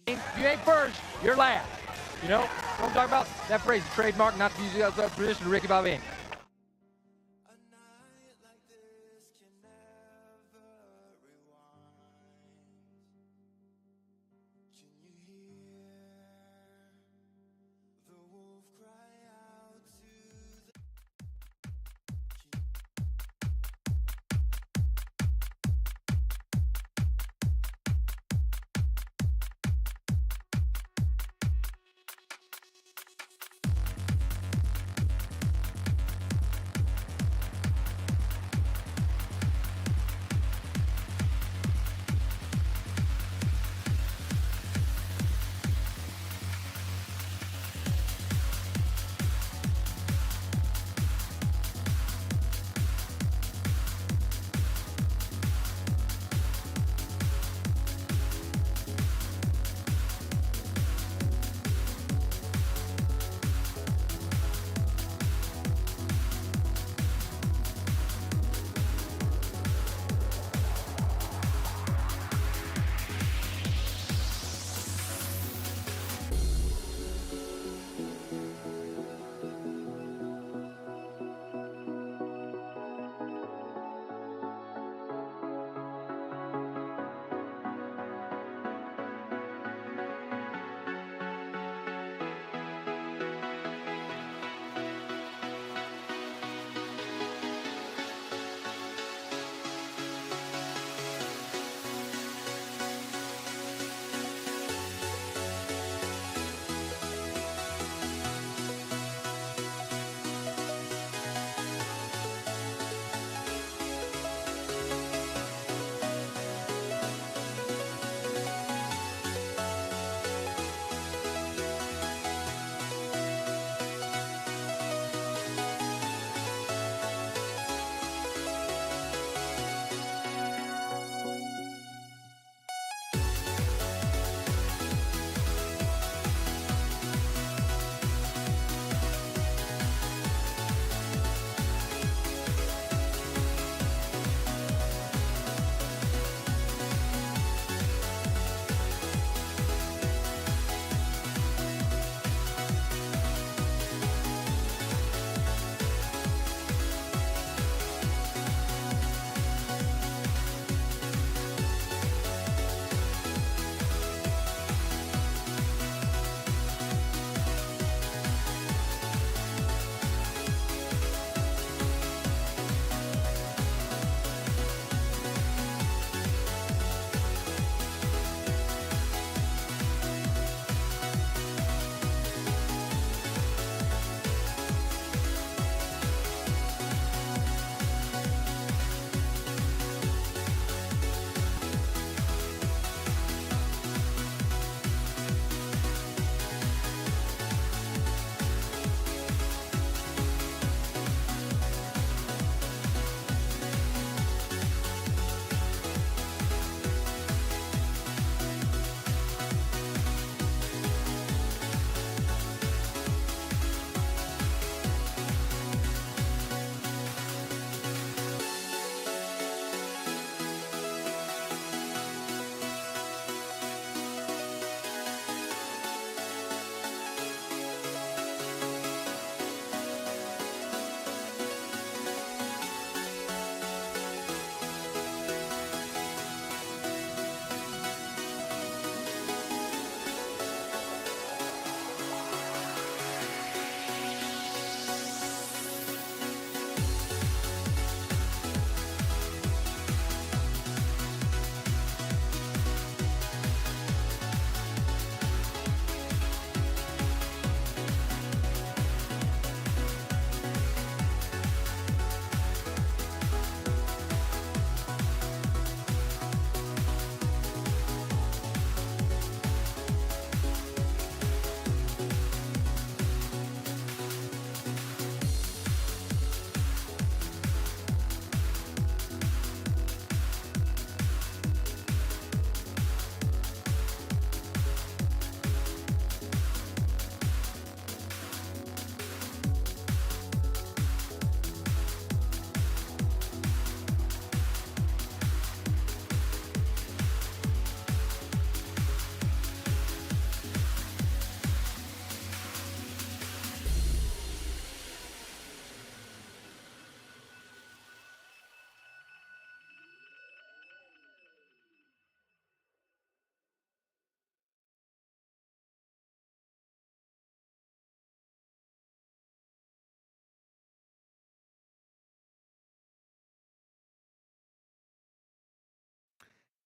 If you ain't first, you're last. You know what I'm talking about? That phrase is trademark, not to use it as a tradition of Ricky Bobby.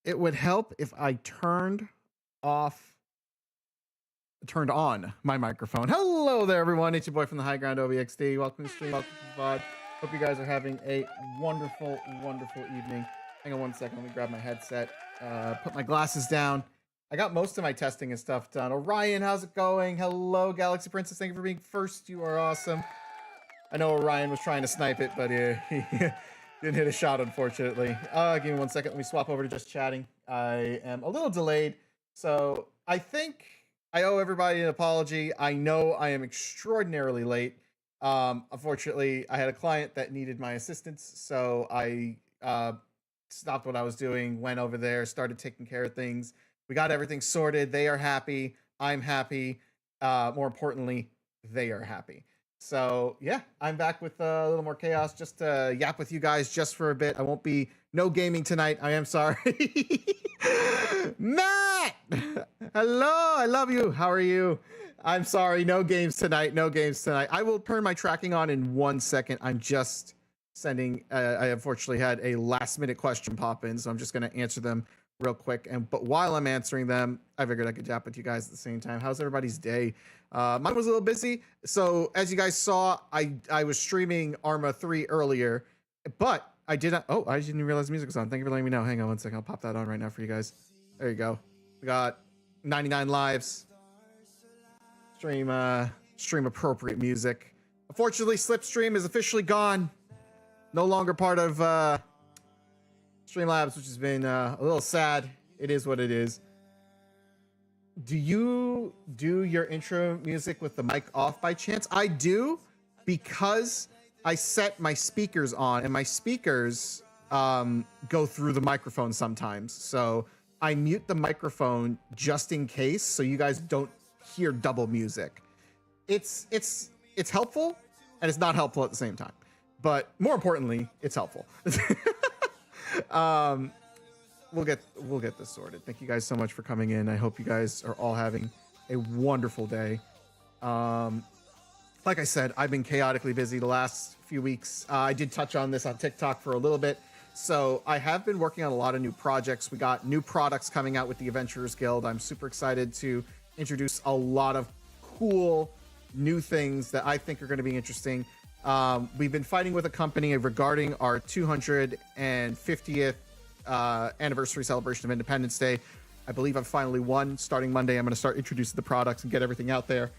it would help if I turned on my microphone. Hello there, everyone. It's your boy from the High Ground, OVXD. Welcome to the stream. Welcome to the VOD. Hope you guys are having a wonderful, wonderful evening. Hang on one second. Let me grab my headset. Put my glasses down. I got most of my testing and stuff done. Orion, how's it going? Hello, Galaxy Princess. Thank you for being first. You are awesome. I know Orion was trying to snipe it, but he didn't hit a shot, unfortunately. Give me 1 second. Let me swap over to just chatting. I am a little delayed, so I think I owe everybody an apology. I know I am extraordinarily late. Unfortunately, I had a client that needed my assistance, so I stopped what I was doing, went over there, started taking care of things. We got everything sorted. They are happy. I'm happy. More importantly, they are happy. So yeah, I'm back with a little more chaos, just to yap with you guys just for a bit. I won't be no gaming tonight. I am sorry. Matt, hello, I love you. How are you? I'm sorry, no games tonight. No games tonight. I will turn my tracking on in 1 second. I'm just sending. I unfortunately had a last minute question pop in, so I'm just going to answer them real quick. But while I'm answering them, I figured I could yap with you guys at the same time. How's everybody's day? Mine was a little busy. So as you guys saw, I was streaming Arma 3 earlier, but I didn't. Oh, I didn't realize the music was on. Thank you for letting me know. Hang on 1 second. I'll pop that on right now for you guys. There you go. We got 99 lives. Stream appropriate music. Unfortunately, Slipstream is officially gone. No longer part of Streamlabs, which has been a little sad. It is what it is. Do you do your intro music with the mic off by chance? I do, because I set my speakers on, and my speakers go through the microphone sometimes. So I mute the microphone just in case, so you guys don't hear double music. It's helpful, and it's not helpful at the same time. But more importantly, it's helpful. We'll get this sorted. Thank you guys so much for coming in. I hope you guys are all having a wonderful day. Like I said, I've been chaotically busy the last few weeks. I did touch on this on TikTok for a little bit. So I have been working on a lot of new projects. We got new products coming out with the Adventurers Guild. I'm super excited to introduce a lot of cool new things that I think are going to be interesting. We've been fighting with a company regarding our 250th anniversary celebration of Independence Day. I believe I've finally won. Starting Monday, I'm going to start introducing the products and get everything out there.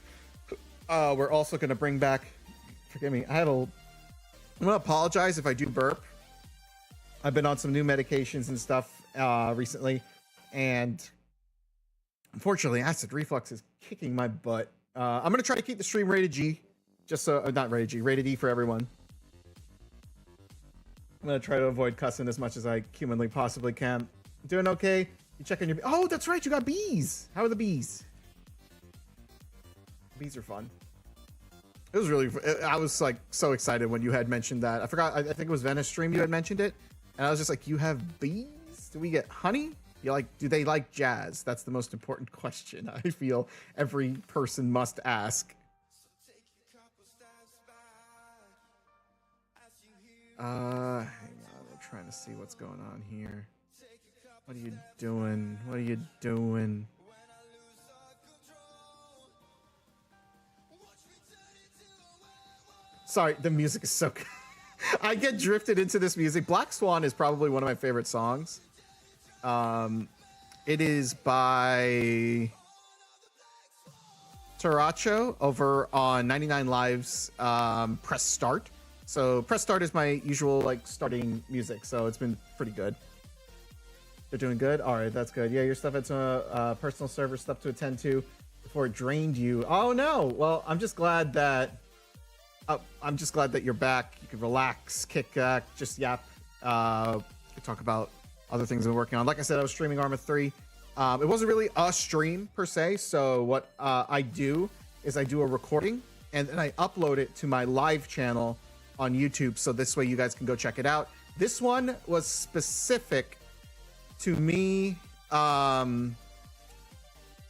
We're also going to bring back, forgive me, I'm going to apologize if I do burp. I've been on some new medications and stuff recently, and unfortunately, acid reflux is kicking my butt. I'm going to try to keep the stream rated G. Just so, not rated G, rated E for everyone. I'm going to try to avoid cussing as much as I humanly possibly can. Doing okay? You checking your... Oh, that's right, you got bees! How are the bees? Bees are fun. It was really... I was, like, so excited when you had mentioned that. I forgot, I think it was Venice Stream you had mentioned it. And I was just like, you have bees? Do we get honey? Do they like jazz? That's the most important question I feel every person must ask. Hang on, I'm trying to see what's going on here. What are you doing? What are you doing? Sorry, the music is so good. I get drifted into this music. Black Swan is probably one of my favorite songs. It is by Taracho over on 99 Lives Press Start. So Press Start is my usual like starting music, so it's been pretty good. They're doing good? All right, that's good. Yeah, your stuff had some personal server stuff to attend to before it drained you. Oh no! Well, I'm just glad that you're back. You can relax, kick back, just yap. You can talk about other things I'm working on. Like I said, I was streaming Arma 3. It wasn't really a stream per se. So what I do is I do a recording and then I upload it to my live channel on YouTube. So this way you guys can go check it out. This one was specific to me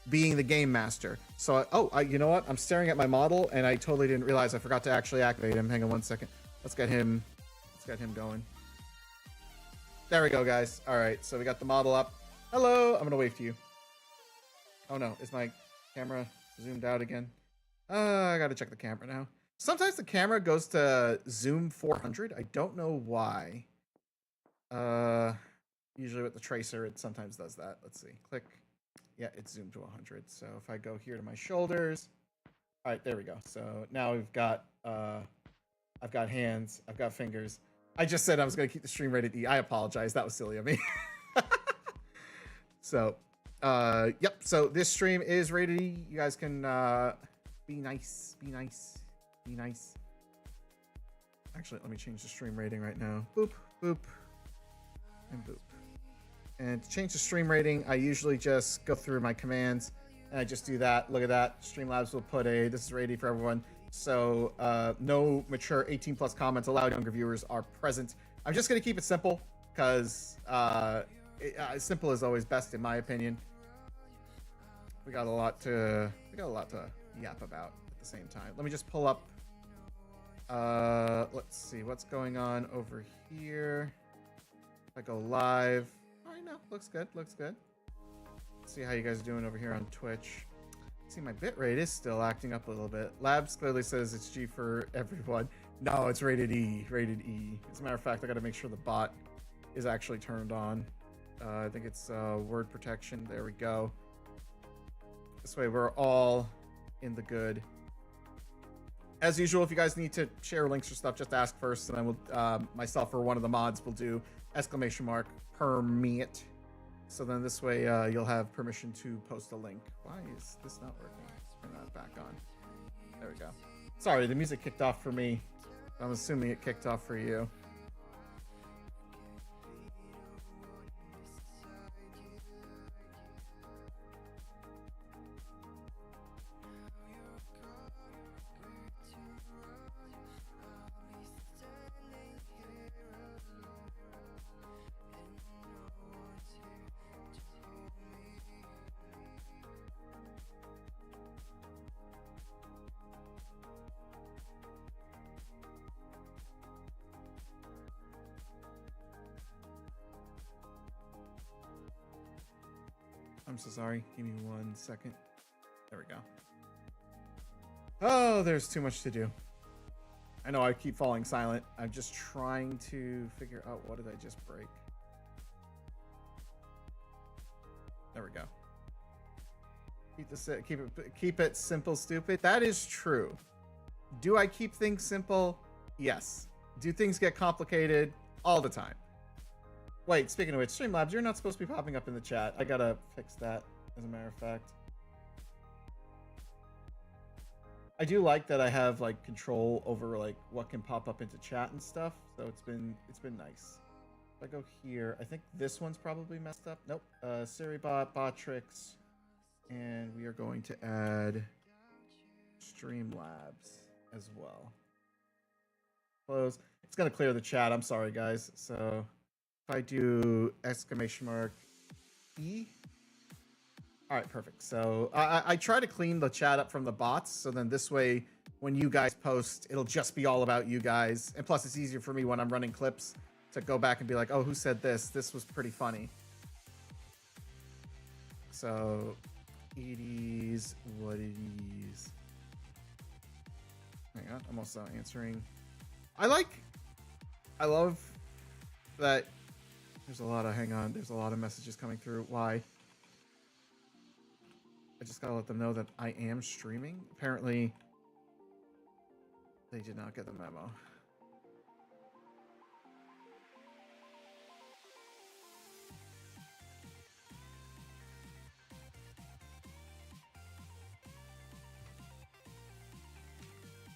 being the game master. So, you know what? I'm staring at my model and I totally didn't realize I forgot to actually activate him. Hang on 1 second. Let's get him going. There we go, guys. All right, so we got the model up. Hello. I'm gonna wave to you. Oh no, is my camera zoomed out again? I gotta check the camera now. Sometimes the camera goes to zoom 400. I don't know why. Usually with the tracer, it sometimes does that. Let's see. Click. Yeah, it's zoomed to 100. So if I go here to my shoulders, all right, there we go. So now we've got, I've got hands, I've got fingers. I just said I was gonna keep the stream rated E. I apologize. That was silly of me. So, yep. So this stream is rated E. You guys can be nice, be nice, be nice. Actually, let me change the stream rating right now. Boop, boop, and boop. And to change the stream rating, I usually just go through my commands and I just do that. Look at that. Streamlabs will put a this is rated for everyone. So no mature 18 plus comments allowed. Younger viewers are present. I'm just gonna keep it simple because simple is always best in my opinion. We got a lot to yap about at the same time. Let me just pull up. Let's see what's going on over here. If I go live. Oh, no, looks good. Looks good. Let's see how you guys are doing over here on Twitch. See, my bitrate is still acting up a little bit. Labs clearly says it's G for everyone. No, it's rated E. Rated E. As a matter of fact, I got to make sure the bot is actually turned on. I think it's word protection. There we go. This way we're all in the good. As usual, if you guys need to share links or stuff, just ask first, and then we'll, myself or one of the mods will do !permit. So then this way you'll have permission to post a link. Why is this not working? Turn that back on. There we go. Sorry, the music kicked off for me. I'm assuming it kicked off for you. I'm so sorry. Give me 1 second. There we go. Oh, there's too much to do. I know I keep falling silent. I'm just trying to figure out what did I just break. There we go. Keep it simple, stupid. That is true. Do I keep things simple? Yes. Do things get complicated? All the time. Wait, speaking of which, Streamlabs, you're not supposed to be popping up in the chat. I gotta fix that, as a matter of fact. I do like that I have like control over like what can pop up into chat and stuff, so it's been nice. If I go here, I think this one's probably messed up. Nope. Siribot, Botrix, and we are going to add Streamlabs as well. Close. It's gonna clear the chat. I'm sorry, guys. So if I do !E. All right, perfect. So I try to clean the chat up from the bots. So then this way, when you guys post, it'll just be all about you guys. And plus, it's easier for me when I'm running clips to go back and be like, oh, who said this? This was pretty funny. So it is what it is. Hang on, I'm also answering. I love that. There's a lot of messages coming through. Why? I just gotta let them know that I am streaming. Apparently, they did not get the memo.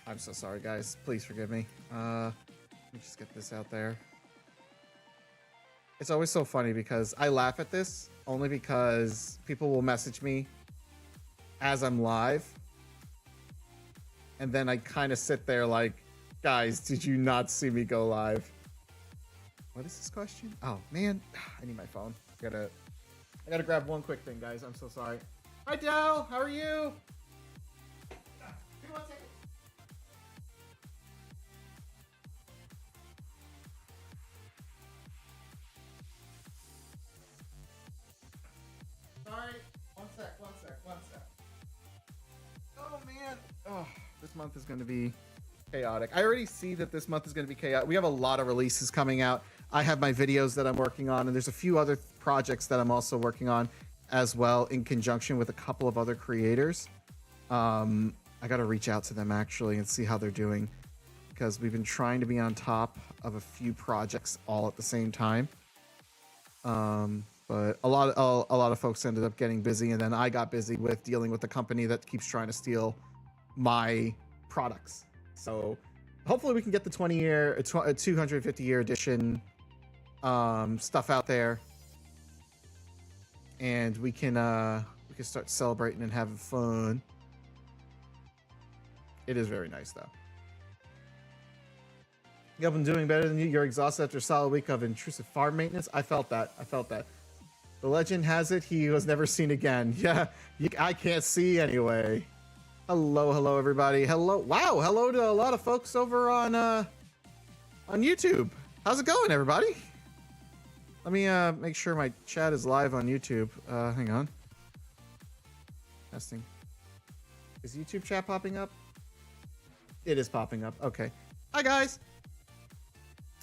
I'm so sorry, guys. Please forgive me. Let me just get this out there. It's always so funny because I laugh at this only because people will message me as I'm live. And then I kind of sit there like, guys, did you not see me go live? What is this question? Oh, man. I need my phone. I gotta grab one quick thing, guys. I'm so sorry. Hi, Dell. How are you? Give me 1 second. this month is going to be chaotic. I already see that this month is going to be chaotic. We have a lot of releases coming out. I have my videos that I'm working on, and there's a few other projects that I'm also working on as well in conjunction with a couple of other creators. I got to reach out to them actually and see how they're doing, because we've been trying to be on top of a few projects all at the same time. But a lot of folks ended up getting busy, and then I got busy with dealing with the company that keeps trying to steal my products. So hopefully we can get the 250 year edition stuff out there, and we can start celebrating and having fun. It is very nice though. Yep, I'm doing better than you. You're exhausted after a solid week of intrusive farm maintenance. I felt that. The legend has it he was never seen again. Yeah, I can't see anyway. Hello, everybody. Hello. Wow, hello to a lot of folks over on YouTube. How's it going, everybody? Let me make sure my chat is live on YouTube. Hang on. Testing. Is YouTube chat popping up? It is popping up. Okay. Hi, guys.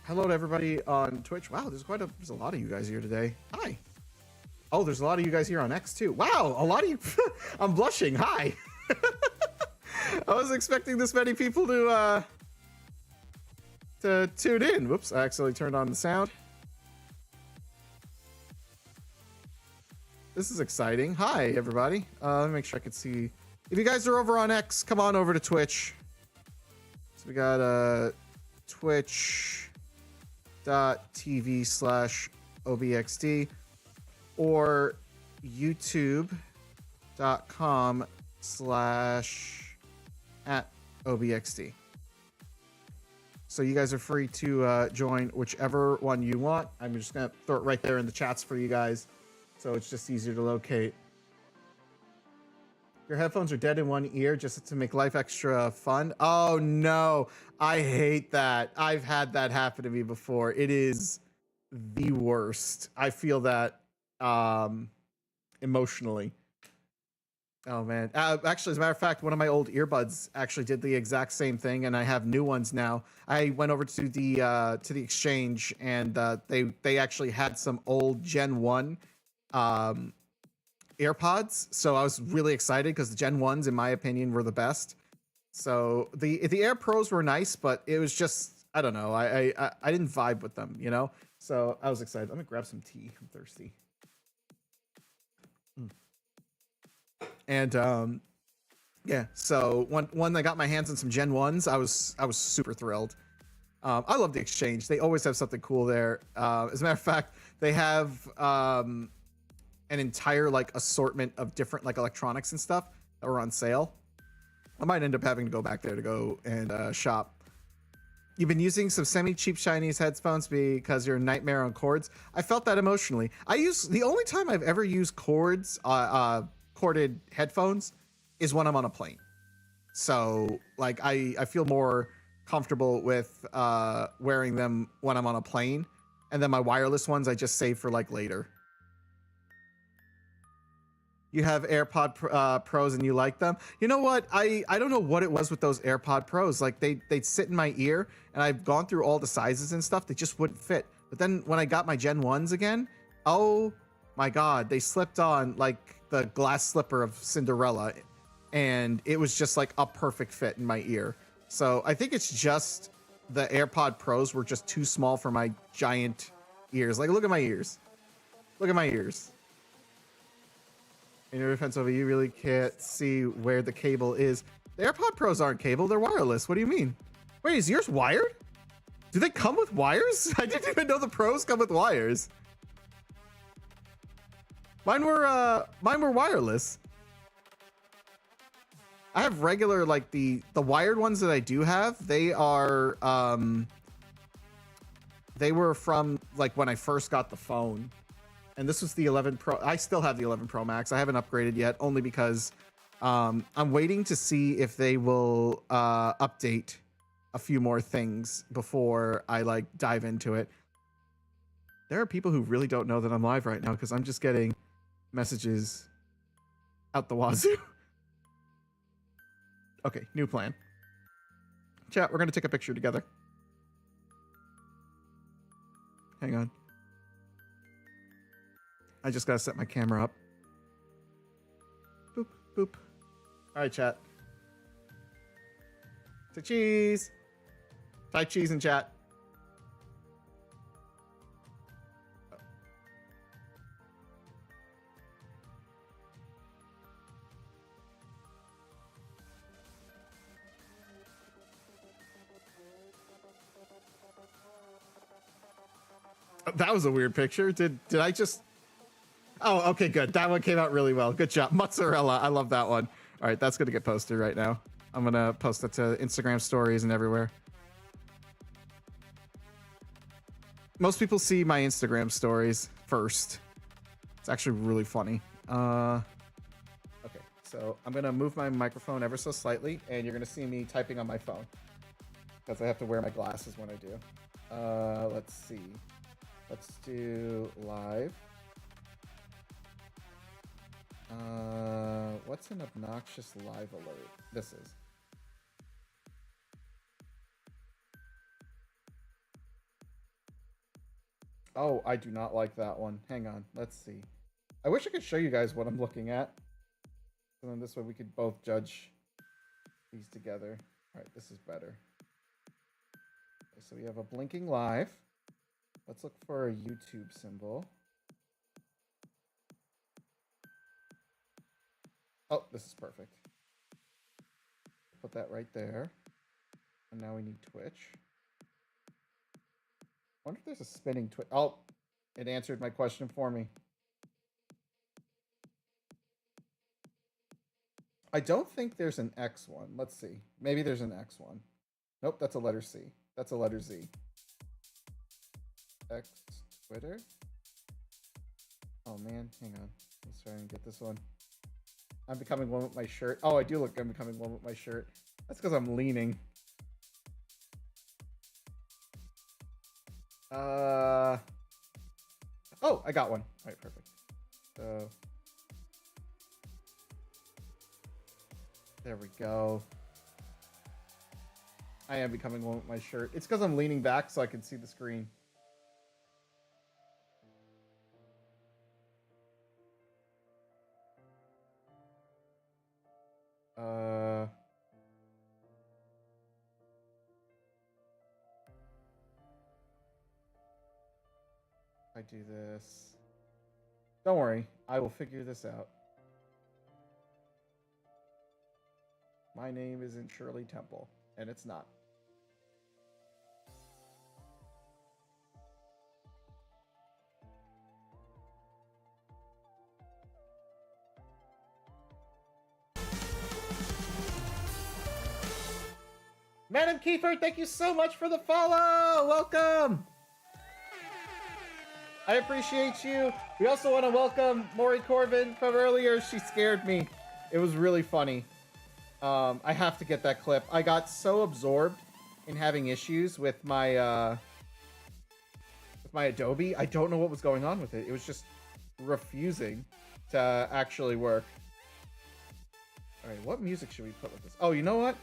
Hello to everybody on Twitch. Wow, there's a lot of you guys here today. Hi. Oh, there's a lot of you guys here on X too. Wow, a lot of you. I'm blushing. Hi. I wasn't expecting this many people to tune in. Whoops, I accidentally turned on the sound. This is exciting. Hi, everybody. Let me make sure I can see. If you guys are over on X, come on over to Twitch. So we got twitch.tv/obxd or youtube.com/@obxd. So you guys are free to join whichever one you want. I'm just gonna throw it right there in the chats for you guys, so it's just easier to locate. Your headphones are dead in one ear just to make life extra fun. Oh no, I hate that. I've had that happen to me before. It is the worst. I feel that emotionally. Oh man. Actually, as a matter of fact, one of my old earbuds actually did the exact same thing, and I have new ones now. I went over to the exchange, and they actually had some old Gen 1 AirPods, so I was really excited because the Gen 1s, in my opinion, were the best. So the Air Pros were nice, but it was just, I don't know, I didn't vibe with them, you know? So I was excited. Let me grab some tea. I'm thirsty. And yeah, so when I got my hands on some Gen 1s, I was super thrilled. I love the exchange. They always have something cool there. As a matter of fact, they have an entire like assortment of different like electronics and stuff that were on sale. I might end up having to go back there to go and shop. You've been using some semi-cheap Chinese headphones because you're a nightmare on cords. I felt that emotionally. The only time I've ever used corded headphones is when I'm on a plane. So like I feel more comfortable with wearing them when I'm on a plane, and then my wireless ones I just save for like later. You have AirPod Pros and you like them? You know what? I don't know what it was with those AirPod Pros. Like they'd sit in my ear, and I've gone through all the sizes and stuff. They just wouldn't fit. But then when I got my Gen 1s again, oh my God, they slipped on like the glass slipper of Cinderella, and it was just like a perfect fit in my ear. So I think it's just the AirPod Pros were just too small for my giant ears. Like, look at my ears. Look at my ears. In your defense over, you really can't see where the cable is. The AirPod Pros aren't cable, they're wireless. What do you mean? Wait, is yours wired? Do they come with wires? I didn't even know the Pros come with wires. Mine were wireless. I have regular, like the wired ones that I do have, they are they were from like when I first got the phone. And this was the 11 Pro. I still have the 11 Pro Max. I haven't upgraded yet, only because I'm waiting to see if they will update a few more things before I like dive into it. There are people who really don't know that I'm live right now because I'm just getting messages out the wazoo. Okay, new plan. Chat, we're gonna take a picture together. Hang on. I just gotta set my camera up. Boop, boop. All right, chat. Say cheese. Type cheese in chat. That was a weird picture. Did I just... Oh, okay, good. That one came out really well. Good job. Mozzarella. I love that one. All right, that's going to get posted right now. I'm going to post it to Instagram stories and everywhere. Most people see my Instagram stories first. It's actually really funny. Okay, so I'm going to move my microphone ever so slightly, and you're going to see me typing on my phone. Because I have to wear my glasses when I do. Let's see. Let's do live. What's an obnoxious live alert? This is. Oh, I do not like that one. Hang on. Let's see. I wish I could show you guys what I'm looking at. And then this way we could both judge these together. All right, this is better. Okay, so we have a blinking live. Let's look for a YouTube symbol. Oh, this is perfect. Put that right there. And now we need Twitch. I wonder if there's a spinning Twitch. Oh, it answered my question for me. I don't think there's an X one. Let's see. Maybe there's an X one. Nope, that's a letter C. That's a letter Z. X Twitter. Oh man, hang on. Let's try and get this one. I'm becoming one with my shirt. Oh, I do look I'm becoming one with my shirt. That's because I'm leaning. Oh, I got one. All right, perfect. So there we go. I am becoming one with my shirt. It's because I'm leaning back so I can see the screen. I do this. Don't worry, I will figure this out. My name isn't Shirley Temple, and it's not. Madam Kiefer, thank you so much for the follow! Welcome! I appreciate you. We also want to welcome Maury Corbin from earlier. She scared me. It was really funny. I have to get that clip. I got so absorbed in having issues with my Adobe. I don't know what was going on with it. It was just refusing to actually work. All right, what music should we put with this? Oh, you know what?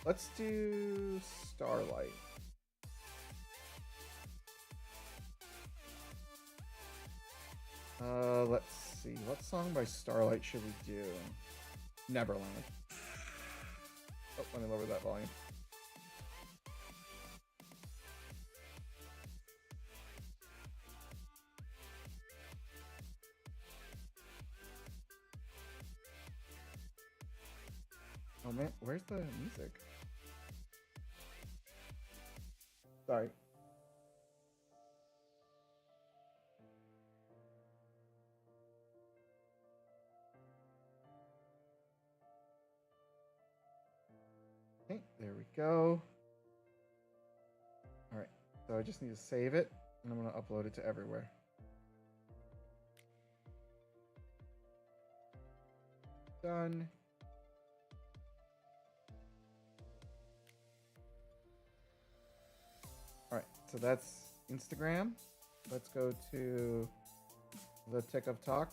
Let's do Starlight. Let's see. What song by Starlight should we do? Neverland. Oh, let me lower that volume. Oh man, where's the music? Sorry. Okay, there we go. All right, so I just need to save it, and I'm going to upload it to everywhere. Done. All right, so that's Instagram. Let's go to the Tick of Talk.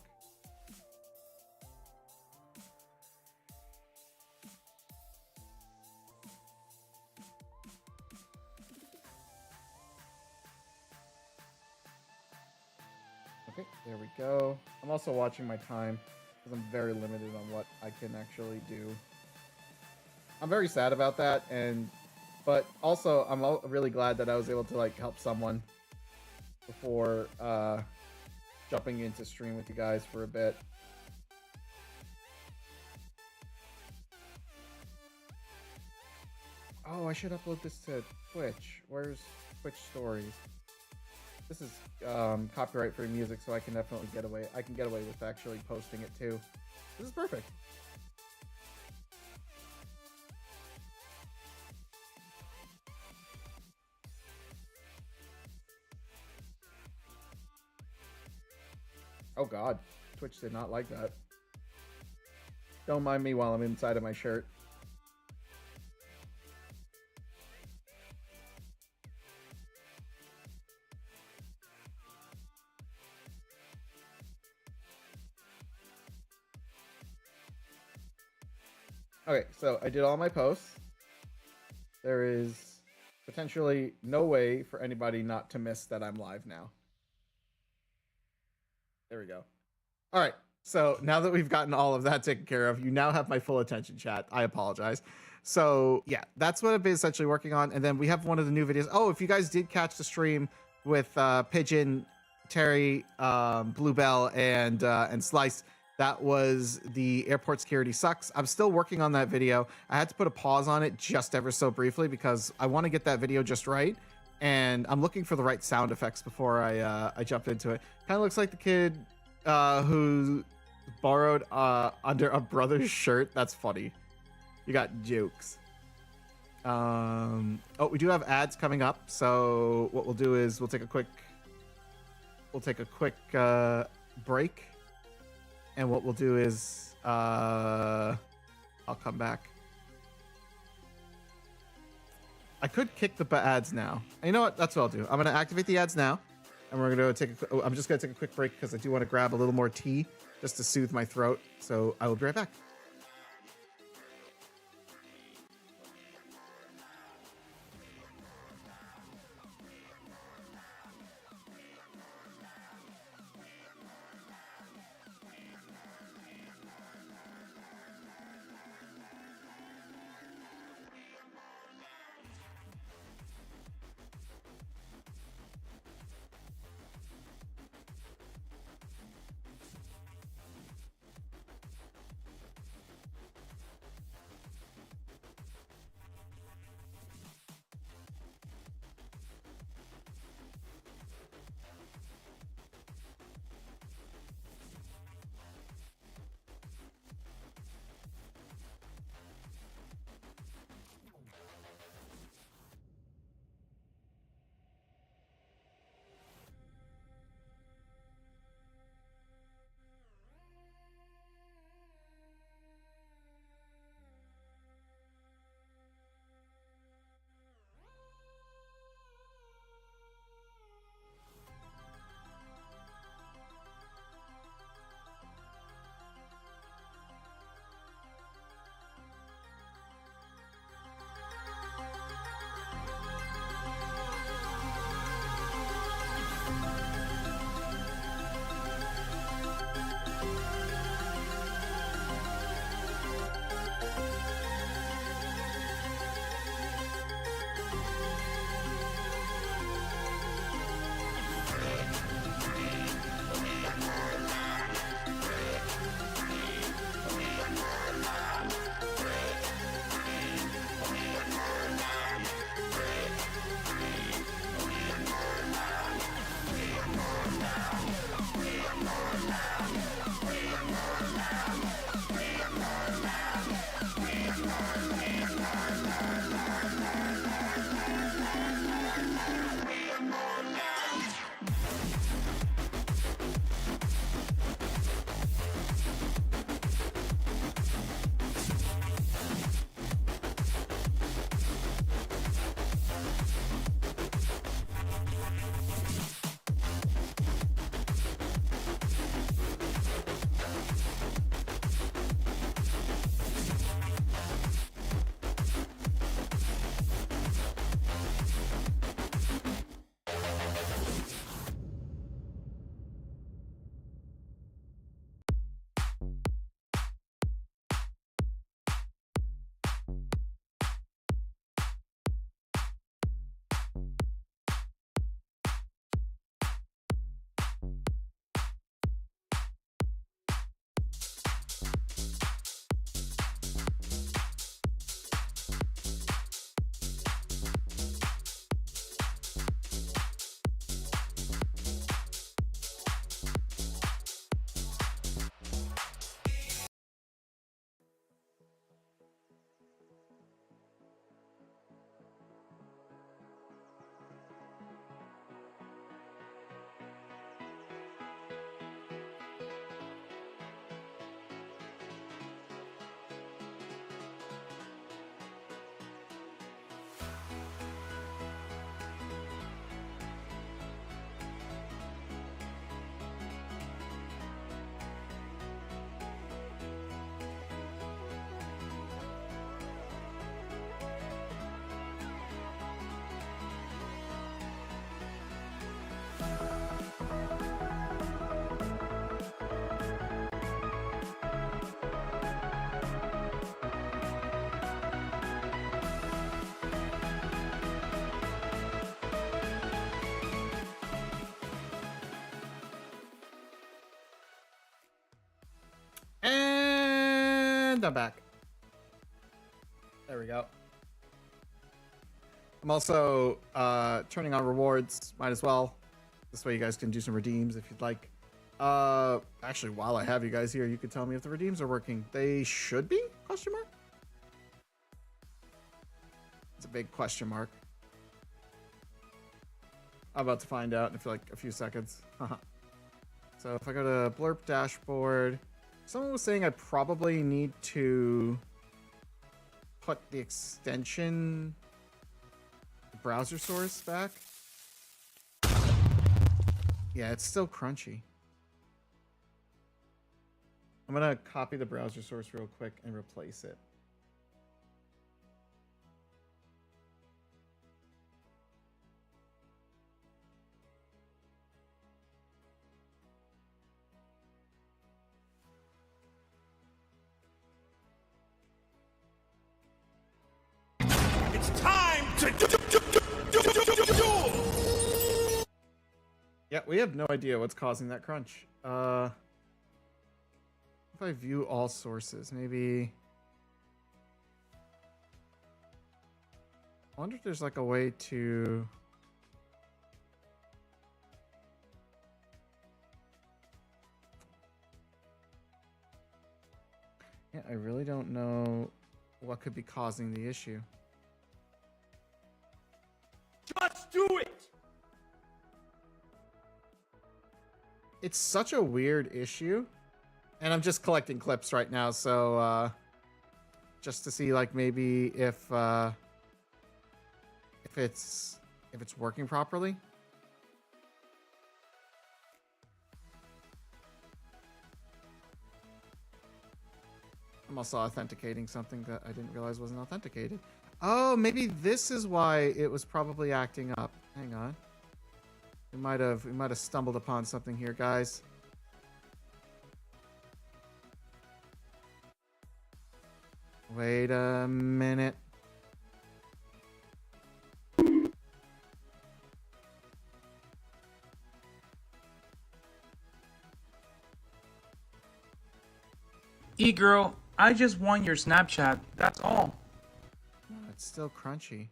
Okay, there we go. I'm also watching my time because I'm very limited on what I can actually do. I'm very sad about that, but also I'm really glad that I was able to like help someone before jumping into stream with you guys for a bit. Oh, I should upload this to Twitch. Where's Twitch stories? This is copyright free music, so I can definitely get away. I can get away with actually posting it too. This is perfect. Oh god, Twitch did not like that. Don't mind me while I'm inside of my shirt. Okay, so I did all my posts. There is potentially no way for anybody not to miss that I'm live now. There we go. All right, so now that we've gotten all of that taken care of, you now have my full attention, chat. I apologize. So yeah, that's what I've been essentially working on. And then we have one of the new videos. Oh, if you guys did catch the stream with Pigeon, Terry, Bluebell, and Slice, that was the airport security sucks. I'm still working on that video. I had to put a pause on it just ever so briefly because I want to get that video just right. And I'm looking for the right sound effects before I jump into it. Kind of looks like the kid who borrowed under a brother's shirt. That's funny. You got jokes. Oh, we do have ads coming up. So what we'll do is we'll take a quick break. And what we'll do is I'll come back. I could kick the ads now. And you know what? That's what I'll do. I'm going to activate the ads now. And we're going to I'm just going to take a quick break because I do want to grab a little more tea just to soothe my throat. So I will be right back. And I'm back. There we go. I'm also turning on rewards. Might as well. This way you guys can do some redeems if you'd like. Actually, while I have you guys here, you could tell me if the redeems are working. They should be? Question mark? It's a big question mark. I'm about to find out in like a few seconds. So if I go to Blurb dashboard, someone was saying I probably need to put the extension browser source back. Yeah, it's still crunchy. I'm gonna copy the browser source real quick and replace it. It's time to do. Yeah, we have no idea what's causing that crunch. If I view all sources, maybe. I wonder if there's like a way to. Yeah, I really don't know what could be causing the issue. Just do it. It's such a weird issue, and I'm just collecting clips right now, so just to see like maybe if it's working properly. I'm also authenticating something that I didn't realize wasn't authenticated. Oh, maybe this is why it was probably acting up. Hang on. We might have stumbled upon something here, guys. Wait a minute. E-girl, I just want your Snapchat. That's all. No, it's still crunchy.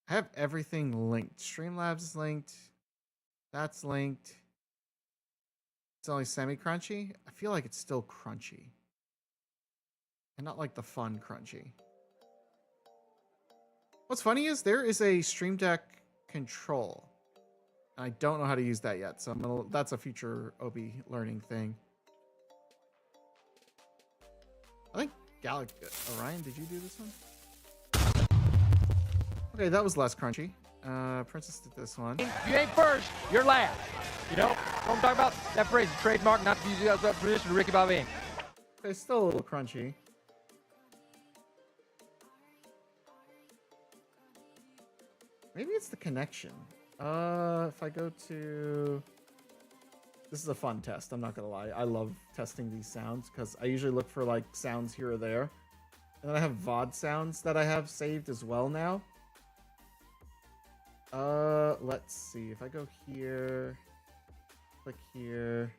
I have everything linked. Streamlabs is linked. That's linked. It's only semi-crunchy. I feel like it's still crunchy. And not like the fun crunchy. What's funny is there is a Stream Deck control. I don't know how to use that yet, so that's a future Obi learning thing. I think Orion, did you do this one? Okay, that was less crunchy. Princess did this one. If you ain't first, you're last. You know what I'm talking about? That phrase is trademark, not to use without permission to Ricky Bobby. Okay, it's still a little crunchy. Maybe it's the connection. If I go to This is a fun test. I'm not gonna lie. I love testing these sounds because I usually look for like sounds here or there, and then I have VOD sounds that I have saved as well now. Let's see. If I go here, click here.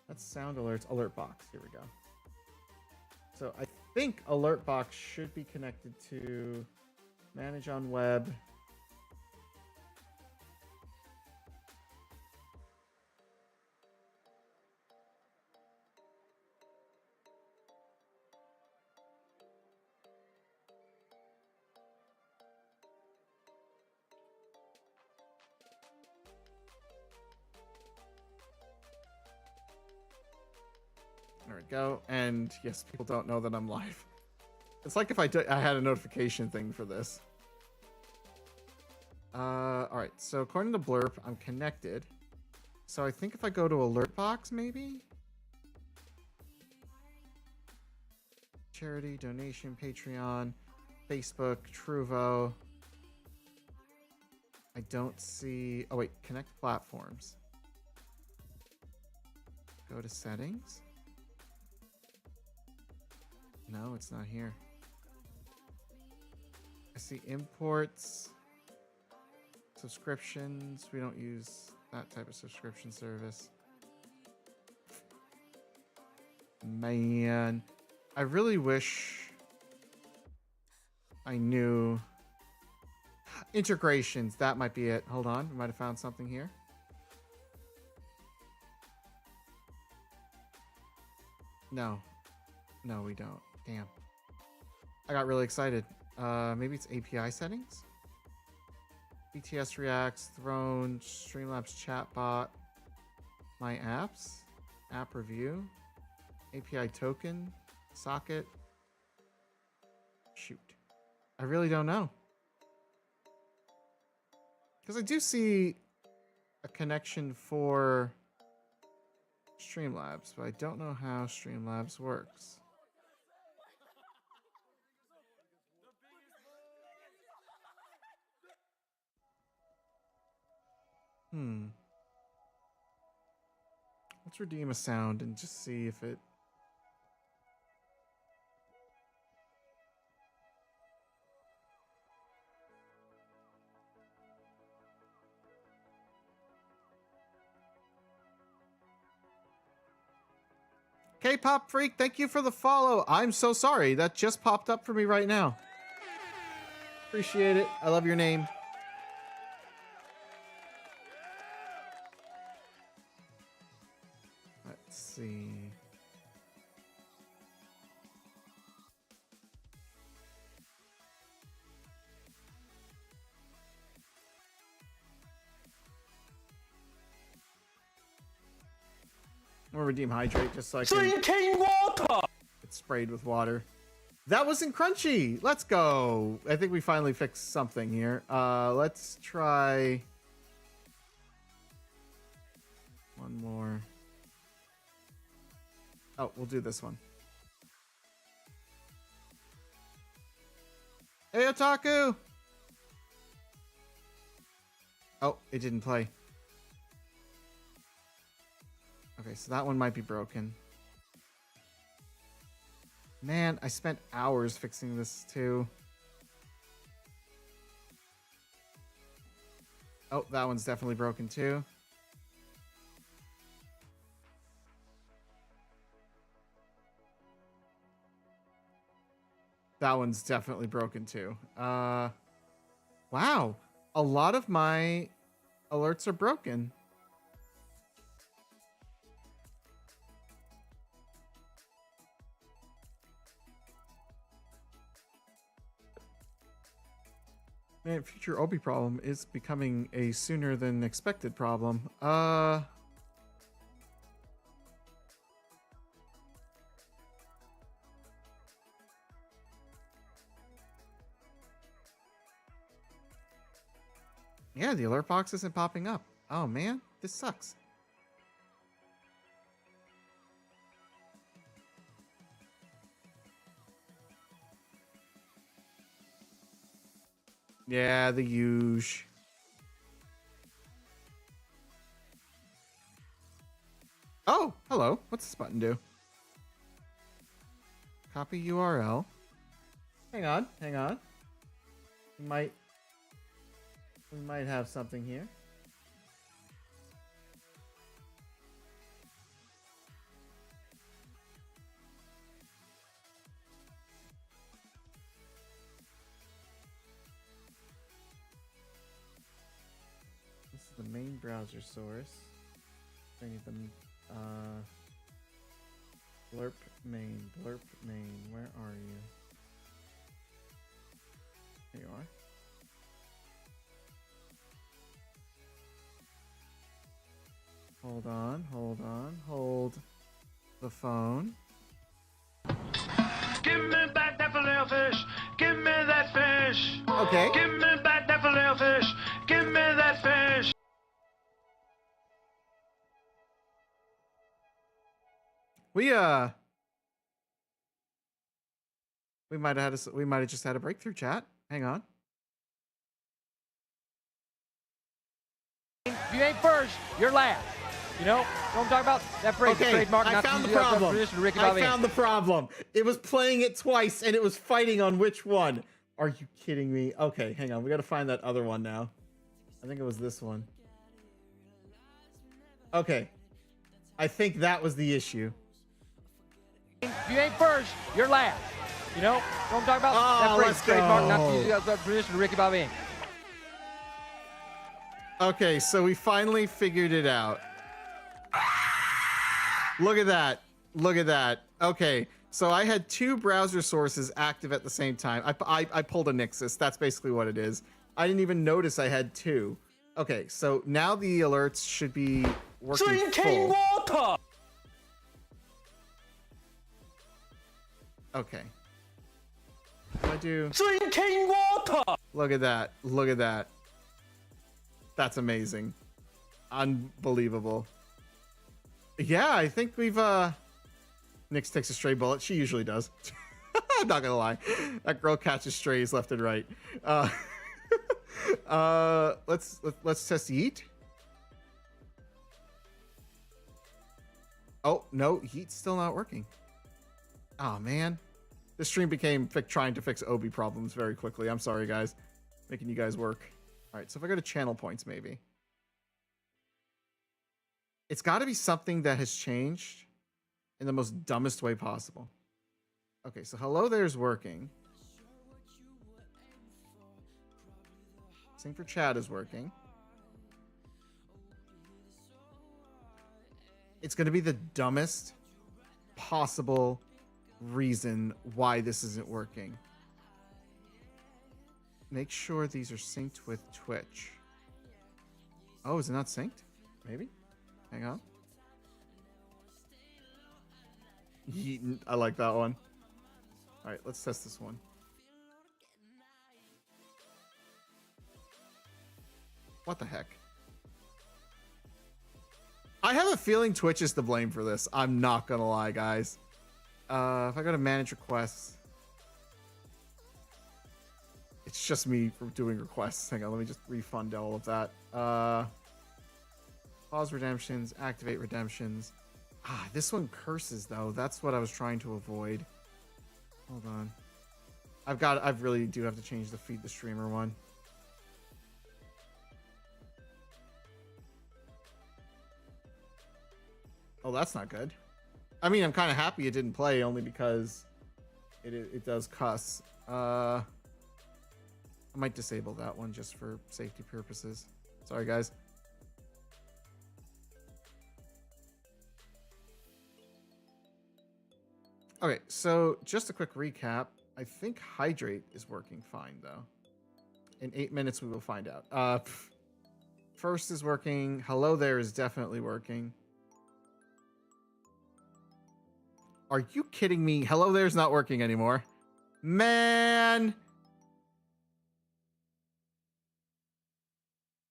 That's sound alerts. Alert box. Here we go. So I think alert box should be connected to manage on web. There we go. And yes, people don't know that I'm live. It's like if I had a notification thing for this. All right. So according to Blurb, I'm connected. So I think if I go to alert box, maybe charity, donation, Patreon, Facebook, Truvo. I don't see. Oh wait, connect platforms. Go to settings. No, it's not here. I see imports, subscriptions. We don't use that type of subscription service. Man, I really wish I knew. Integrations, that might be it. Hold on, we might have found something here. No, we don't. Damn. I got really excited. Maybe it's API settings? BTS Reacts, Throne, Streamlabs Chatbot, My Apps, App Review, API Token, Socket. Shoot. I really don't know. Because I do see a connection for Streamlabs, but I don't know how Streamlabs works. Let's redeem a sound and just see if it... K-Pop Freak, thank you for the follow. I'm so sorry. That just popped up for me right now. Appreciate it. I love your name. Let's see. I'm gonna redeem hydrate just so I can... Drinking water! It's sprayed with water. That wasn't crunchy. Let's go. I think we finally fixed something here. Let's try one more. Oh, we'll do this one. Hey, Otaku! Oh, it didn't play. Okay, so that one might be broken. Man, I spent hours fixing this too. Oh, that one's definitely broken too. That one's definitely broken too. Wow. A lot of my alerts are broken. Man, future Obi problem is becoming a sooner than expected problem. Yeah, the alert box isn't popping up. Oh man, this sucks. Yeah, the huge. Oh, hello. What's this button do? Copy URL. Hang on. We might have something here. This is the main browser source. I need the blurp main. Where are you? Here you are. Hold the phone. Give me back that filet fish. Give me that fish. Okay. Give me back that filet fish. Give me that fish. We might have just had a breakthrough, chat. Hang on. If you ain't first, you're last. You know what I'm talking about? That phrase, Okay, trademark, I not found the to use that problem. tradition of Ricky I Bobby. found the problem. It was playing it twice, and it was fighting on which one. Are you kidding me? Okay, hang on. We got to find that other one now. I think it was this one. Okay. I think that was the issue. If you ain't first, you're last. You know what I'm talking about? Oh, That phrase, let's trademark, not go. to use that tradition of Ricky Bobby. Okay, so we finally figured it out. Look at that. Look at that. Okay, so I had two browser sources active at the same time. I pulled a Nixus. That's basically what it is. I didn't even notice I had two. Okay, so now the alerts should be working Drinking full. water. Okay. What do I do? Drinking water. Look at that. Look at that. That's amazing. Unbelievable. Yeah, I think we've Nyx takes a stray bullet. She usually does. I'm not gonna lie. That girl catches strays left and right. Let's test Yeet. Oh no, Yeet's still not working. Oh man. This stream became trying to fix Obi problems very quickly. I'm sorry guys. Making you guys work. Alright, so if I go to channel points maybe. It's gotta be something that has changed in the most dumbest way possible. Okay, so hello there's working. Sing for chat is working. It's gonna be the dumbest possible reason why this isn't working. Make sure these are synced with Twitch. Oh, is it not synced? Maybe? Hang on. Yeetin. I like that one. Alright, let's test this one. What the heck? I have a feeling Twitch is to blame for this. I'm not gonna lie, guys. If I go to manage requests, it's just me for doing requests. Hang on, let me just refund all of that. Pause redemptions, activate redemptions. Ah, this one curses though. That's what I was trying to avoid. Hold on. I really do have to change the feed the streamer one. Oh, that's not good. I mean, I'm kind of happy it didn't play only because it does cuss. I might disable that one just for safety purposes. Sorry, guys. Okay, so just a quick recap. I think Hydrate is working fine, though. In 8 minutes, we will find out. First is working. Hello there is definitely working. Are you kidding me? Hello there's not working anymore. Man!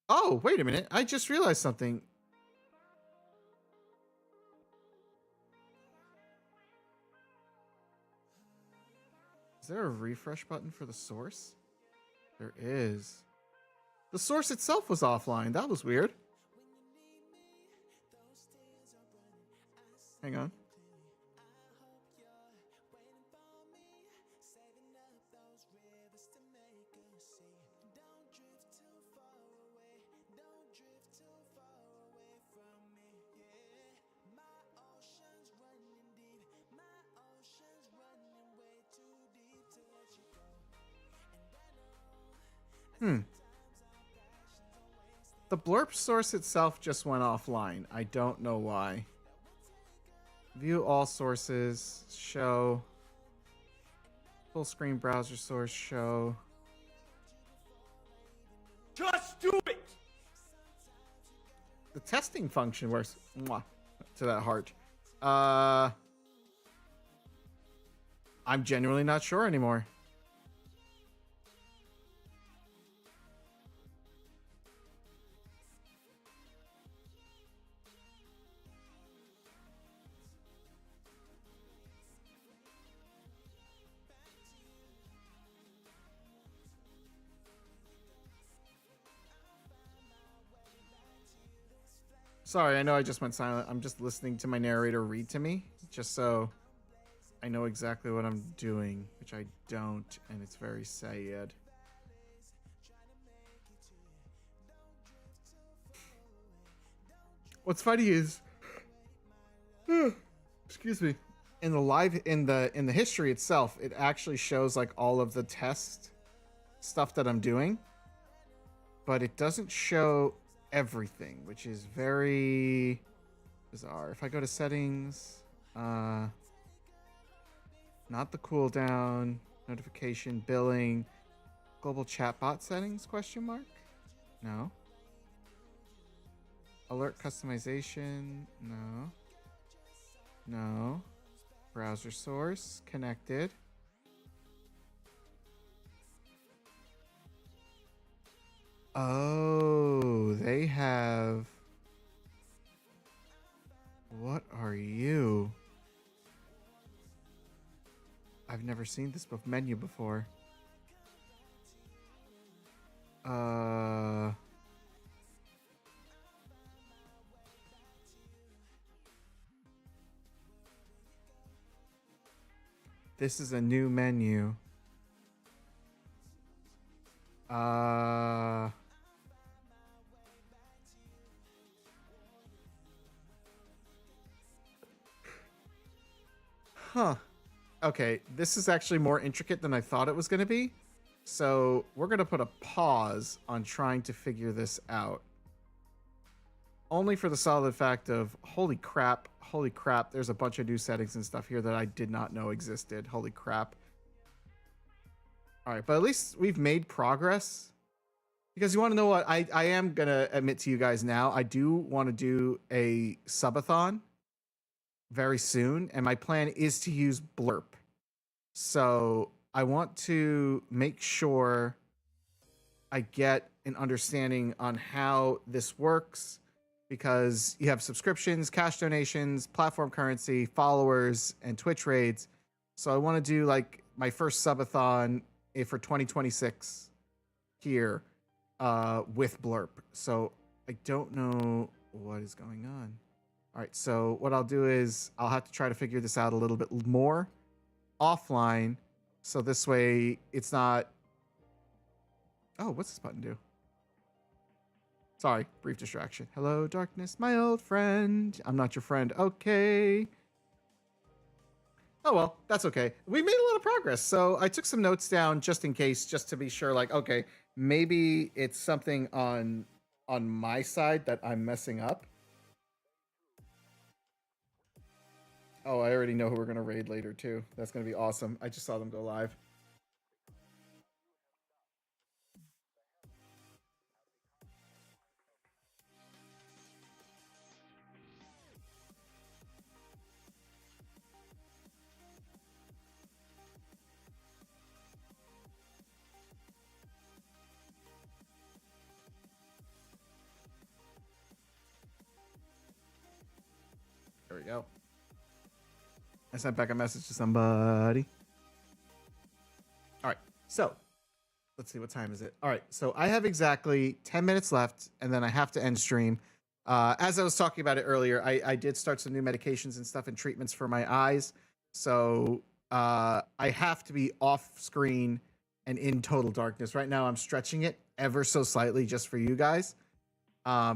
Oh, wait a minute. I just realized something. Is there a refresh button for the source? There is. The source itself was offline. That was weird. Hang on. The blurb source itself just went offline. I don't know why. View all sources. Show. Full screen browser source. Show. Just do it! The testing function works. Mwah, to that heart. I'm genuinely not sure anymore. Sorry, I know I just went silent. I'm just listening to my narrator read to me, just so I know exactly what I'm doing, which I don't, and it's very sad. What's funny is, excuse me, in the history itself, it actually shows like all of the test stuff that I'm doing, but it doesn't show everything, which is very bizarre. If I go to settings, not the cooldown, notification, billing, global chatbot settings, question mark? No. Alert customization, no. No. Browser source, connected. Oh, they have... What are you? I've never seen this menu before. This is a new menu. Huh. Okay, this is actually more intricate than I thought it was going to be. So we're going to put a pause on trying to figure this out. Only for the solid fact of, holy crap, there's a bunch of new settings and stuff here that I did not know existed. Holy crap. All right, but at least we've made progress. Because you want to know what? I am going to admit to you guys now, I do want to do a subathon very soon, and my plan is to use Blurp. So I want to make sure I get an understanding on how this works, because you have subscriptions, cash donations, platform currency, followers, and Twitch raids. So I want to do like my first subathon for 2026 here with Blurp. So I don't know what is going on. All right, so what I'll do is I'll have to try to figure this out a little bit more offline, so this way it's not... Oh, what's this button do? Sorry, brief distraction. Hello, darkness, my old friend. I'm not your friend. Okay. Oh, well, that's okay. We made a lot of progress, so I took some notes down just in case, just to be sure, like, okay, maybe it's something on my side that I'm messing up. Oh, I already know who we're going to raid later, too. That's going to be awesome. I just saw them go live. There we go. I sent back a message to somebody. All right, so let's see, what time is it? All right, so I have exactly 10 minutes left, and then I have to end stream. As I was talking about it earlier, I did start some new medications and stuff and treatments for my eyes. So I have to be off screen and in total darkness. Right now, I'm stretching it ever so slightly just for you guys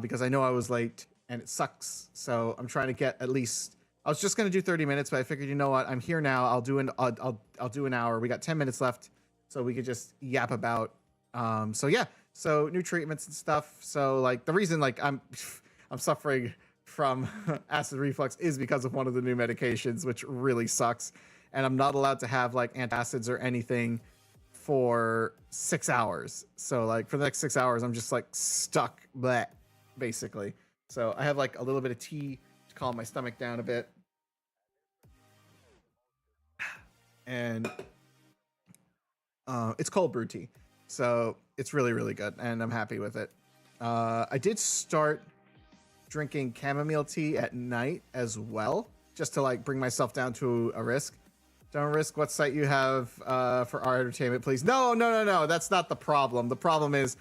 because I know I was late and it sucks. So I'm trying to get at least. I was just gonna do 30 minutes, but I figured, you know what? I'm here now. I'll do an hour. We got 10 minutes left, so we could just yap about. So yeah. So new treatments and stuff. So like the reason like I'm suffering from acid reflux is because of one of the new medications, which really sucks. And I'm not allowed to have like antacids or anything for 6 hours. So like for the next 6 hours, I'm just like stuck, bleh, basically. So I have like a little bit of tea to calm my stomach down a bit. And it's cold brew tea. So it's really, really good. And I'm happy with it. I did start drinking chamomile tea at night as well, just to like bring myself down to a risk. Don't risk what site you have for our entertainment, please. No. That's not the problem. The problem is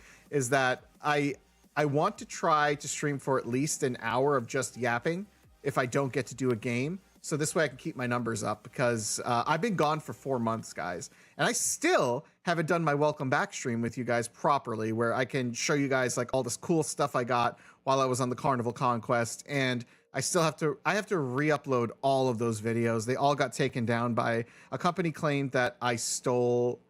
that I want to try to stream for at least an hour of just yapping if I don't get to do a game. So this way I can keep my numbers up because I've been gone for 4 months, guys. And I still haven't done my welcome back stream with you guys properly, where I can show you guys like all this cool stuff I got while I was on the Carnival Conquest. And I have to re-upload all of those videos. They all got taken down by a company claimed that I stole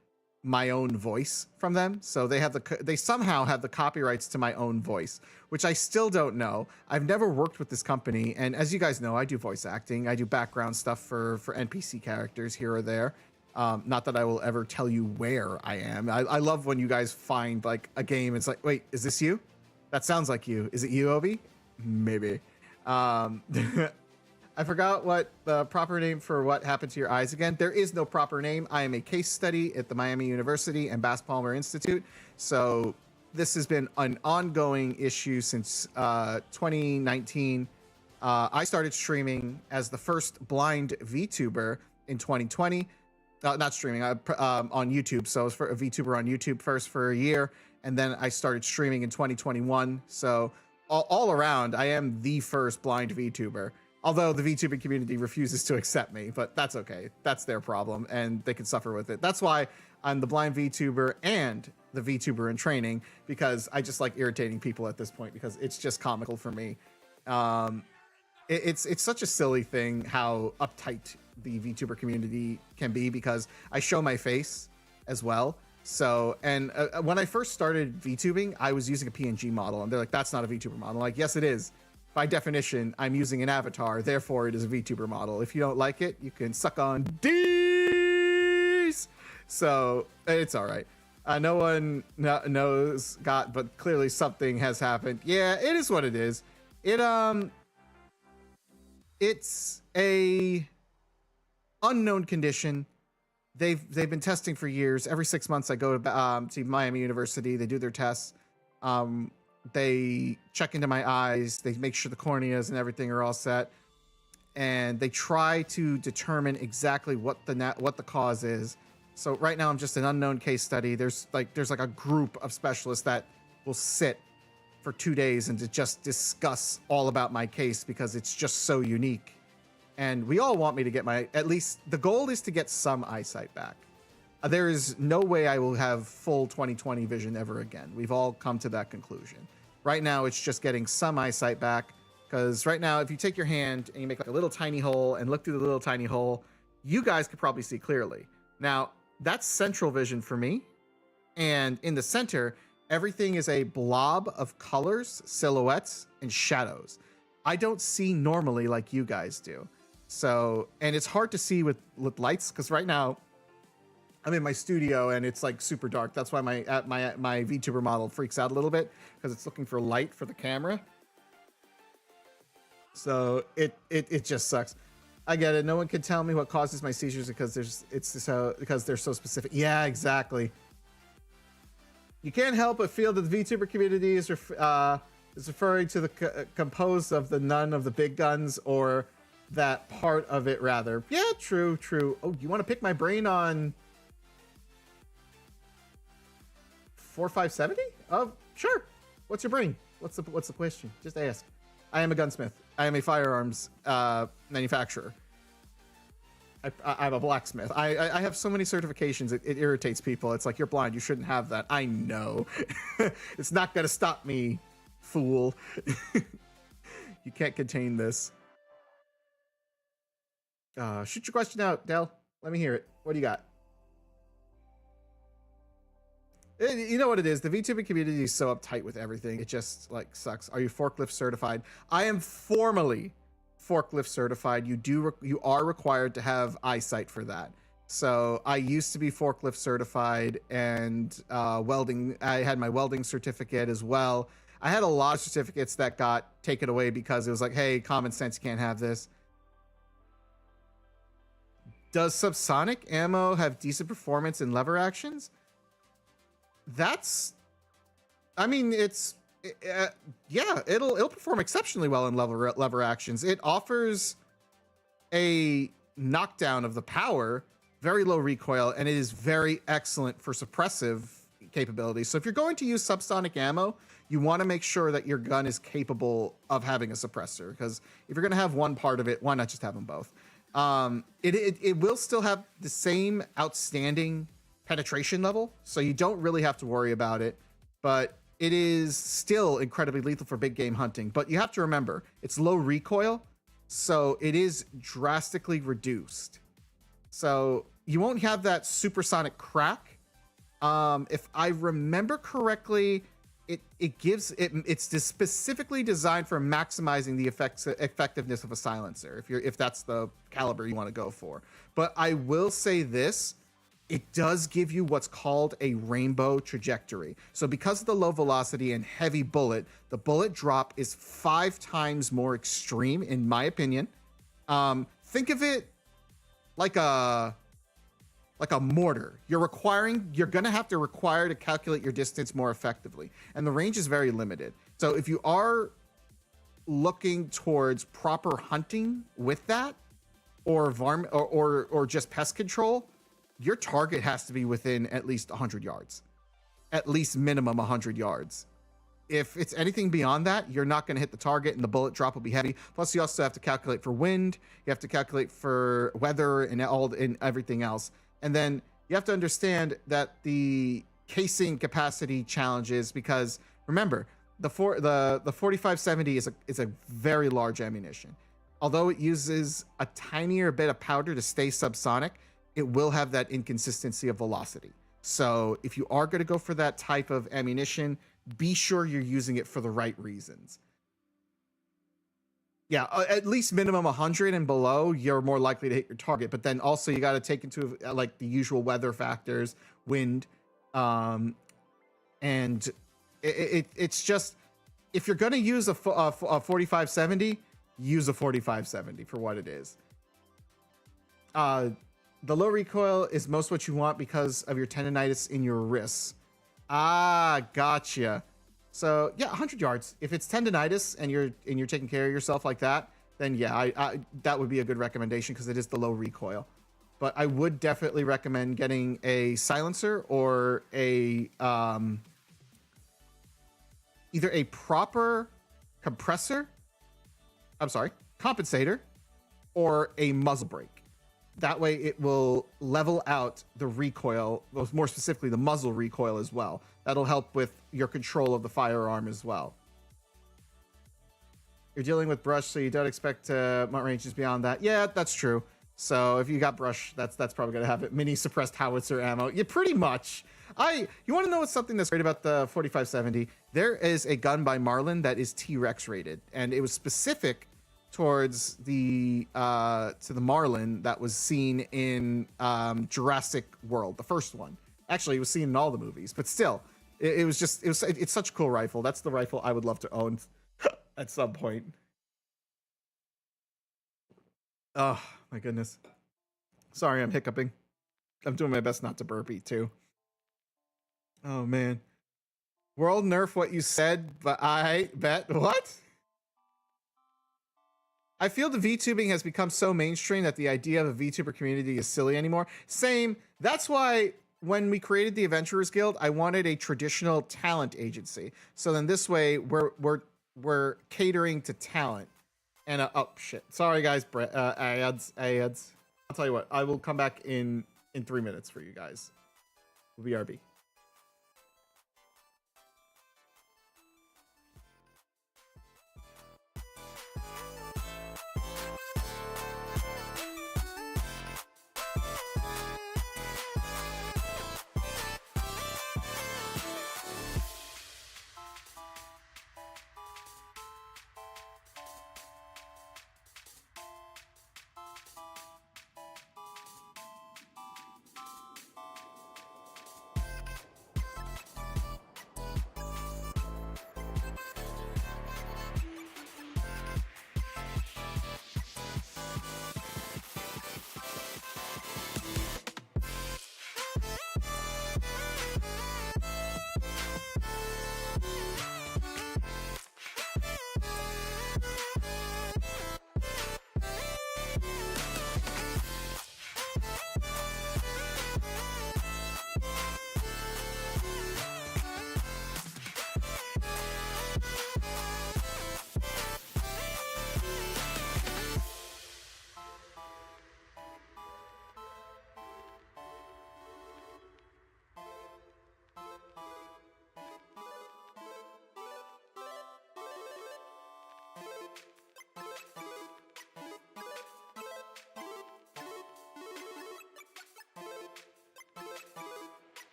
my own voice from them. So they somehow have the copyrights to my own voice, which I still don't know. I've never worked with this company. And as you guys know, I do voice acting. I do background stuff for NPC characters here or there. Not that I will ever tell you where I am. I love when you guys find like a game. It's like, wait, is this you? That sounds like you. Is it you, Obi? Maybe. I forgot what the proper name for what happened to your eyes again. There is no proper name. I am a case study at the Miami University and Bass Palmer Institute. So this has been an ongoing issue since 2019. I started streaming as the first blind VTuber in 2020. Not streaming, on YouTube. So I was a VTuber on YouTube first for a year. And then I started streaming in 2021. So all around, I am the first blind VTuber. Although the VTubing community refuses to accept me, but that's okay. That's their problem, and they can suffer with it. That's why I'm the blind VTuber and the VTuber in training, because I just like irritating people at this point, because it's just comical for me. It's such a silly thing how uptight the VTuber community can be, because I show my face as well. So, and when I first started VTubing, I was using a PNG model, and they're like, that's not a VTuber model. I'm like, yes, it is. By definition, I'm using an avatar, therefore it is a VTuber model. If you don't like it, you can suck on D's. So it's all right. No one knows but clearly something has happened. Yeah, it is what it is. It's a unknown condition. They've been testing for years. Every 6 months, I go to Miami University. They do their tests. They check into my eyes. They make sure the corneas and everything are all set, and they try to determine exactly what the cause is. So right now I'm just an unknown case study. There's like a group of specialists that will sit for 2 days and to just discuss all about my case, because it's just so unique. And we all want me to get at least the goal is to get some eyesight back. There is no way I will have full 20/20 vision ever again. We've all come to that conclusion. Right now, it's just getting some eyesight back, because right now, if you take your hand and you make like a little tiny hole and look through the little tiny hole, you guys could probably see clearly. Now, that's central vision for me. And in the center, everything is a blob of colors, silhouettes, and shadows. I don't see normally like you guys do. So, and it's hard to see with lights, because right now, I'm in my studio and it's like super dark. That's why my VTuber model freaks out a little bit, because it's looking for light for the camera. So it just sucks. I get it. No one can tell me what causes my seizures because they're so specific. Yeah, exactly. You can't help but feel that the VTuber community is referring to the composed of the none of the big guns, or that part of it rather. Yeah, true. Oh, you want to pick my brain on 4570? Oh, sure. What's your brain? What's the question? Just ask. I am a gunsmith. I am a firearms manufacturer. I'm a blacksmith. I have so many certifications, it irritates people. It's like, you're blind, you shouldn't have that. I know. It's not gonna stop me, fool. You can't contain this. Shoot your question out, Del. Let me hear it. What do you got? You know what it is? The VTubing community is so uptight with everything. It just like sucks. Are you forklift certified? I am formally forklift certified. You are required to have eyesight for that. So I used to be forklift certified, and welding. I had my welding certificate as well. I had a lot of certificates that got taken away because it was like, hey, common sense, you can't have this. Does subsonic ammo have decent performance in lever actions? That's, I mean, yeah, it'll perform exceptionally well in lever actions. It offers a knockdown of the power, very low recoil, and it is very excellent for suppressive capabilities. So if you're going to use subsonic ammo, you want to make sure that your gun is capable of having a suppressor, because if you're going to have one part of it, why not just have them both? It will still have the same outstanding penetration level, so you don't really have to worry about it, but it is still incredibly lethal for big game hunting. But you have to remember, it's low recoil, so it is drastically reduced. So you won't have that supersonic crack. If I remember correctly, it's specifically designed for maximizing the effectiveness of a silencer, if that's the caliber you want to go for. But I will say this, it does give you what's called a rainbow trajectory. So because of the low velocity and heavy bullet, the bullet drop is 5 times more extreme, in my opinion. Think of it like a mortar. You're gonna have to require to calculate your distance more effectively, and the range is very limited. So if you are looking towards proper hunting with that, or just pest control, your target has to be within at least 100 yards, at least minimum 100 yards. If it's anything beyond that, you're not going to hit the target, and the bullet drop will be heavy. Plus, you also have to calculate for wind. You have to calculate for weather and everything else. And then you have to understand that the casing capacity challenges, because remember, the 4570 is a very large ammunition. Although it uses a tinier bit of powder to stay subsonic, it will have that inconsistency of velocity. So if you are going to go for that type of ammunition, be sure you're using it for the right reasons. Yeah, at least minimum 100 and below, you're more likely to hit your target. But then also you got to take into like the usual weather factors, wind, and it's just, if you're going to use a 4570, use a 4570 for what it is. The low recoil is most what you want because of your tendonitis in your wrists. Ah, gotcha. So yeah, 100 yards. If it's tendonitis and you're taking care of yourself like that, then yeah, I that would be a good recommendation because it is the low recoil. But I would definitely recommend getting a silencer or a either a proper compensator, or a muzzle brake. That way it will level out the recoil, more specifically the muzzle recoil as well. That'll help with your control of the firearm as well. You're dealing with brush, so you don't expect ranges beyond that. Yeah, that's true. So if you got brush, that's probably gonna have it. Mini suppressed howitzer ammo. Yeah, pretty much. You want to know what's something that's great about the 4570? There is a gun by Marlin that is T-Rex rated, and it was specific towards the Marlin that was seen in Jurassic World, the first one. Actually, it was seen in all the movies, but still, it's such a cool rifle. That's the rifle I would love to own at some point. Oh my goodness. Sorry, I'm hiccuping. I'm doing my best not to burpee too. Oh man. World nerf what you said, but I bet what? I feel the VTubing has become so mainstream that the idea of a VTuber community is silly anymore. Same. That's why when we created the Adventurers Guild, I wanted a traditional talent agency. So then this way we're we're catering to talent. And oh shit, sorry guys, ads. I'll tell you what, I will come back in 3 minutes for you guys. BRB.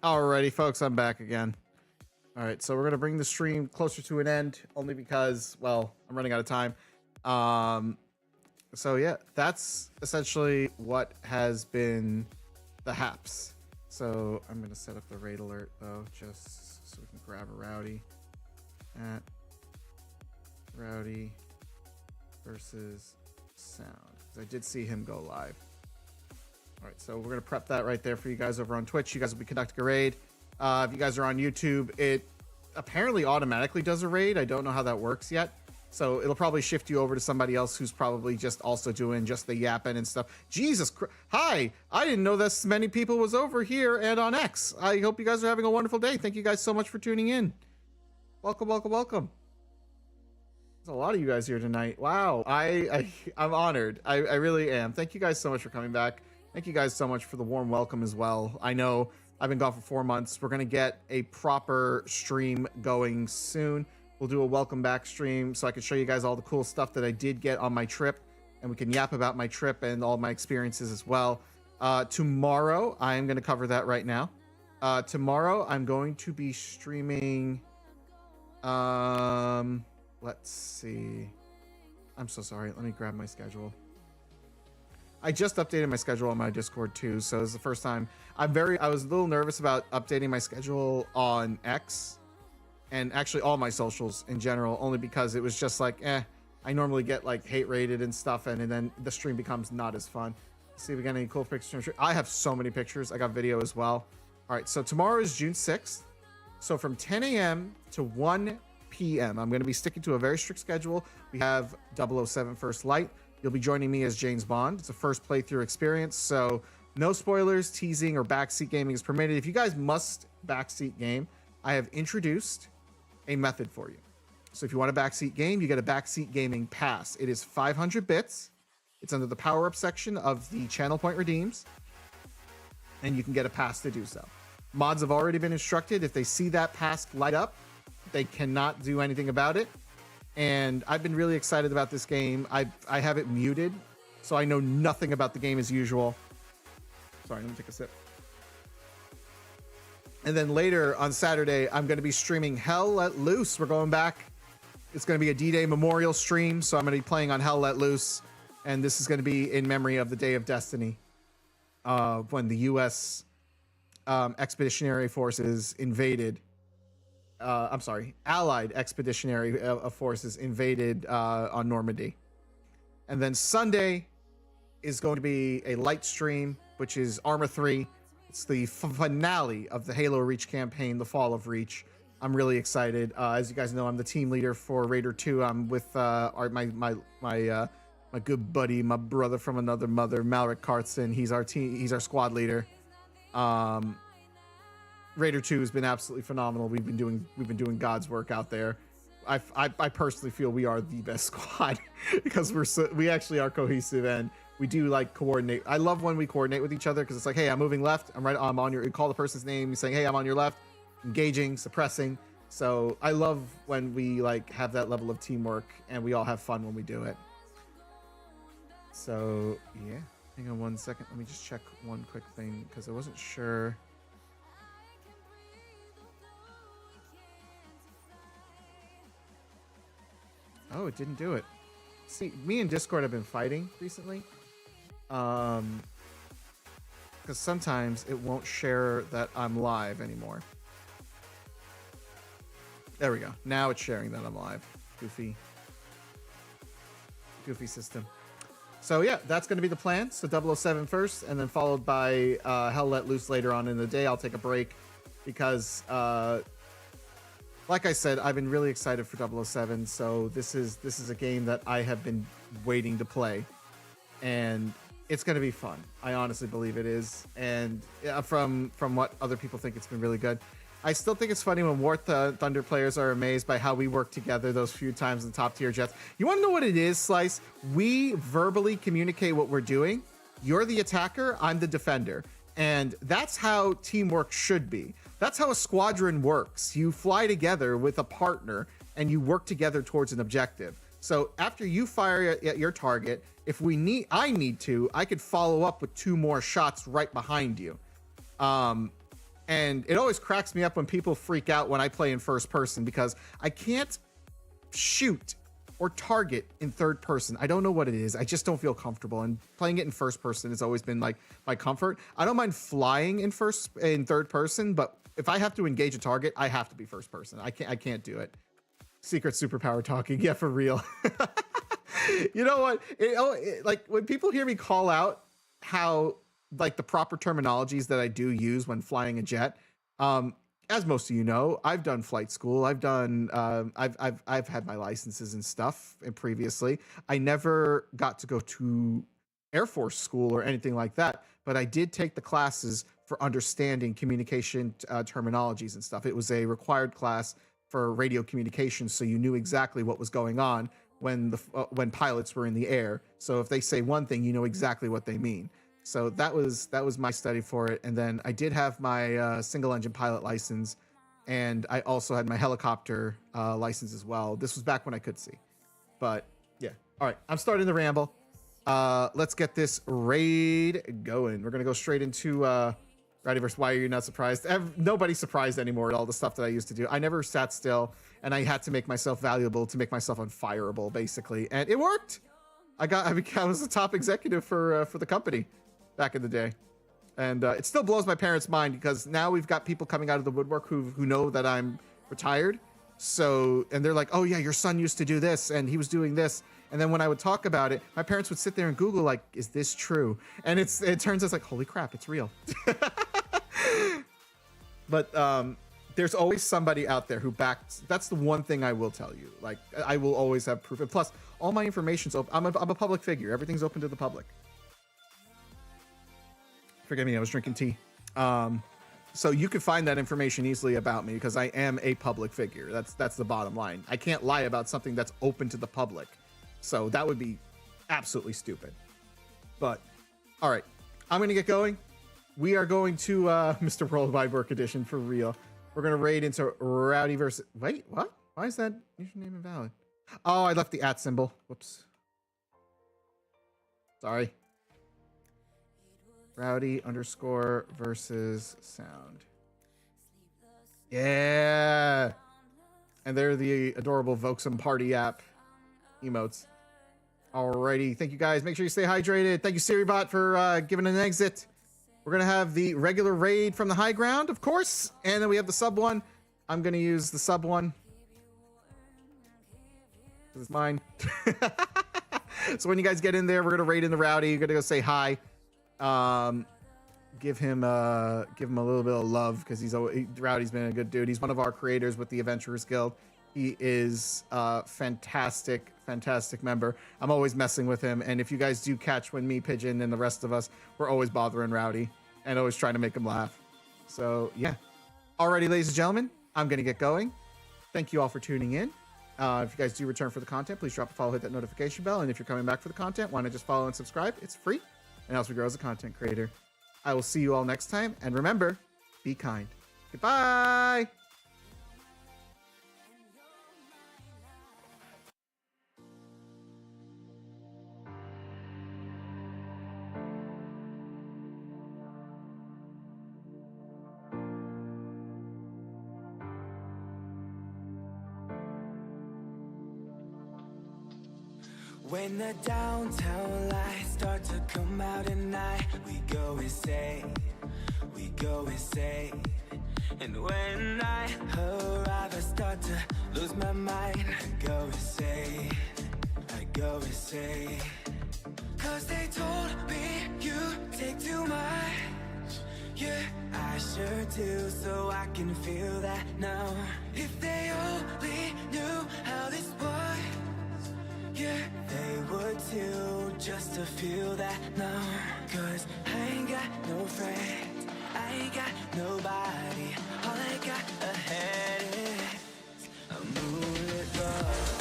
Alrighty, folks, I'm back again. All right, so we're gonna bring the stream closer to an end, only because, well, I'm running out of time. So yeah, that's essentially what has been the haps. So I'm gonna set up the raid alert though, just so we can grab a rowdy. At rowdy versus sound, because I did see him go live. All right, so we're gonna prep that right there for you guys over on Twitch. You guys will be conducting a raid. If you guys are on YouTube, it apparently automatically does a raid. I don't know how that works yet. So it'll probably shift you over to somebody else who's probably just also doing just the yapping and stuff. Jesus Christ. Hi, I didn't know this many people was over here and on X. I hope you guys are having a wonderful day. Thank you guys so much for tuning in. Welcome, welcome, welcome. There's a lot of you guys here tonight. Wow, I'm honored. I really am. Thank you guys so much for coming back. Thank you guys so much for the warm welcome as well. I know I've been gone for 4 months. We're going to get a proper stream going soon. We'll do a welcome back stream so I can show you guys all the cool stuff that I did get on my trip, and we can yap about my trip and all my experiences as well. Tomorrow, I am going to cover that right now. Tomorrow, I'm going to be streaming. Let's see. I'm so sorry. Let me grab my schedule. I just updated my schedule on my Discord too, so it's the first time. I was a little nervous about updating my schedule on X and actually all my socials in general, only because it was just like, I normally get like hate rated and stuff, and then the stream becomes not as fun. Let's see if we got any cool pictures. I have so many pictures. I got video as well. All right, so tomorrow is June 6th. So from 10 a.m. to 1 p.m., I'm going to be sticking to a very strict schedule. We have 007 First Light. You'll be joining me as James Bond. It's a first playthrough experience, so no spoilers, teasing, or backseat gaming is permitted. If you guys must backseat game, I have introduced a method for you. So if you want a backseat game, you get a backseat gaming pass. It is 500 bits. It's under the power-up section of the channel point redeems, and you can get a pass to do so. Mods have already been instructed. If they see that pass light up, they cannot do anything about it. And I've been really excited about this game. I have it muted, so I know nothing about the game as usual. Sorry, let me take a sip. And then later on Saturday, I'm going to be streaming Hell Let Loose. We're going back. It's going to be a D-Day memorial stream, so I'm going to be playing on Hell Let Loose. And this is going to be in memory of the Day of Destiny, when the U.S. Expeditionary Forces invaded. Allied Expeditionary Forces invaded on Normandy. And then Sunday is going to be a light stream, which is Armor 3. It's the finale of the Halo Reach campaign, the Fall of Reach. I'm really excited. As you guys know, I'm the team leader for Raider 2. I'm with my good buddy, my brother from another mother, Malric Cartson. He's our squad leader. Raider 2 has been absolutely phenomenal. We've been doing God's work out there. I personally feel we are the best squad because we actually are cohesive, and we do like coordinate. I love when we coordinate with each other, because it's like, hey, I'm moving left, I'm on your, you call the person's name, you're saying, hey, I'm on your left, engaging, suppressing. So I love when we like have that level of teamwork, and we all have fun when we do it. So yeah, hang on one second. Let me just check one quick thing, because I wasn't sure. Oh, it didn't do it. See, me and Discord have been fighting recently. Because sometimes it won't share that I'm live anymore. There we go. Now it's sharing that I'm live. Goofy system. So yeah, that's going to be the plan. So 007 first, and then followed by Hell Let Loose later on in the day. I'll take a break because... like I said, I've been really excited for 007, so this is a game that I have been waiting to play, and it's going to be fun. I honestly believe it is, and from what other people think, it's been really good. I still think it's funny when War Thunder players are amazed by how we work together those few times in top tier jets. You want to know what it is, Slice? We verbally communicate what we're doing. You're the attacker, I'm the defender. And that's how teamwork should be. That's how a squadron works. You fly together with a partner and you work together towards an objective. So after you fire at your target, if I need to, I could follow up with 2 more shots right behind you. And it always cracks me up when people freak out when I play in first person, because I can't shoot or target in third person. I don't know what it is. I just don't feel comfortable, and playing it in first person has always been like my comfort. I don't mind flying in third person, but if I have to engage a target, I have to be first person. I can't do it. Secret superpower talking. Yeah, for real. You know what? Like when people hear me call out how like the proper terminologies that I do use when flying a jet, as most of you know, I've done flight school. I've done I've had my licenses and stuff previously. I never got to go to Air Force school or anything like that, but I did take the classes for understanding communication terminologies and stuff. It was a required class for radio communications, so you knew exactly what was going on when pilots were in the air. So if they say one thing, you know exactly what they mean. So that was my study for it. And then I did have my single engine pilot license, and I also had my helicopter license as well. This was back when I could see. But yeah. All right, I'm starting the ramble. Let's get this raid going. We're gonna go straight into Rowdyverse. Why are you not surprised? Nobody's surprised anymore at all the stuff that I used to do. I never sat still, and I had to make myself valuable to make myself unfireable, basically. And it worked. I was the top executive for the company back in the day. And it still blows my parents' mind because now we've got people coming out of the woodwork who know that I'm retired. So, and they're like, oh yeah, your son used to do this and he was doing this. And then when I would talk about it, my parents would sit there and Google like, is this true? And it turns out like, holy crap, it's real. But there's always somebody out there who backs. That's the one thing I will tell you. Like, I will always have proof. And plus, all my information's open. I'm a public figure. Everything's open to the public. Forgive me, I was drinking tea. So you can find that information easily about me because I am a public figure. That's the bottom line. I can't lie about something that's open to the public. So that would be absolutely stupid. But, all right, I'm going to get going. We are going to Mr. Worldwide Work Edition for real. We're going to raid into Rowdy versus... Wait, what? Why is that username invalid? Oh, I left the @ symbol. Whoops. Sorry. Rowdy _ versus sound. Yeah. And they're the adorable Voxum Party app emotes. Alrighty. Thank you guys. Make sure you stay hydrated. Thank you, SiriBot, for giving an exit. We're going to have the regular raid from the high ground, of course. And then we have the sub one. I'm going to use the sub one. This is mine. So when you guys get in there, we're going to raid in the Rowdy. You're going to go say hi. Give him a little bit of love because Rowdy's been a good dude. He's one of our creators with the Adventurers Guild. He is a fantastic member. I'm always messing with him, and if you guys do catch when me, Pigeon, and the rest of us, we're always bothering Rowdy and always trying to make him laugh. So yeah. Alrighty, ladies and gentlemen, I'm gonna get going. Thank you all for tuning in. If you guys do return for the content, please drop a follow, hit that notification bell, and if you're coming back for the content, why not just follow and subscribe? It's free and helps me grow as a content creator. I will see you all next time, and remember, be kind. Goodbye. When the downtown lights start to come out at night, we go insane, we go insane. And when I arrive, I start to lose my mind. I go insane, I go insane. Cause they told me you take too much. Yeah, I sure do, so I can feel that now. If they only knew how this was, yeah, they would too, just to feel that now. Cause I ain't got no friends, I ain't got nobody. All I got ahead is a moonlit road.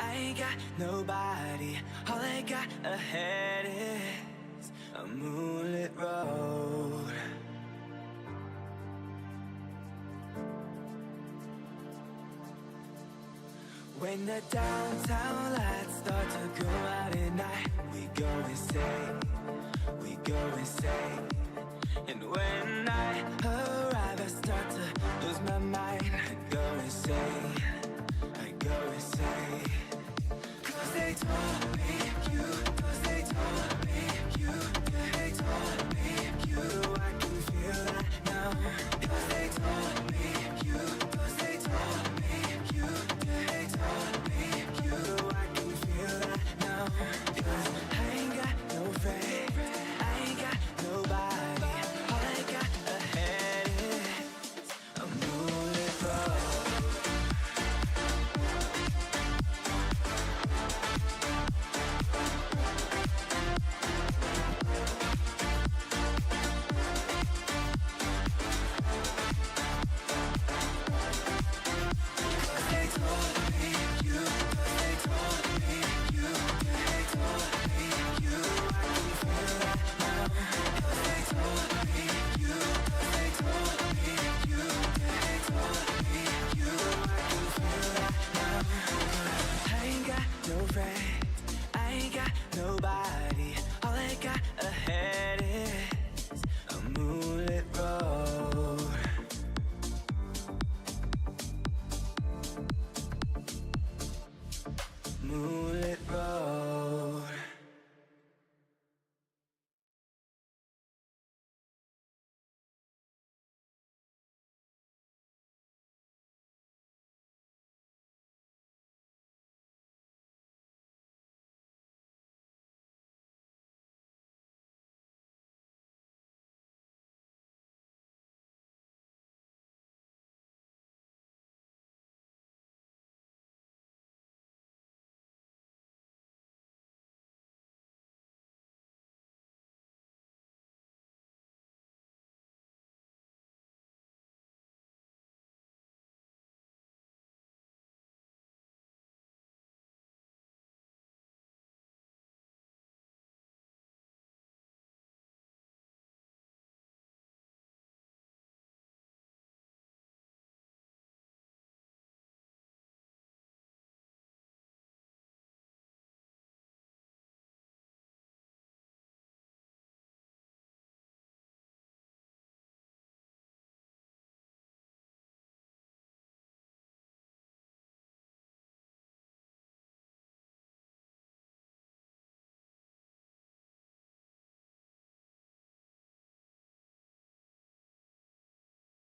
I ain't got nobody. All I got ahead is a moonlit road. When the downtown lights start to go out at night, we go insane, we go insane. And when I arrive, I start to lose my mind. I go insane, I go insane. Cause they told me you, cause they told me you, yeah, they told me you, I can feel that now. Cause they told me you, cause they told me you, yeah, they told me you, I can feel that now. Cause I ain't got no friends, I ain't got nobody. All I got ahead is a moonlit road. moonlit road.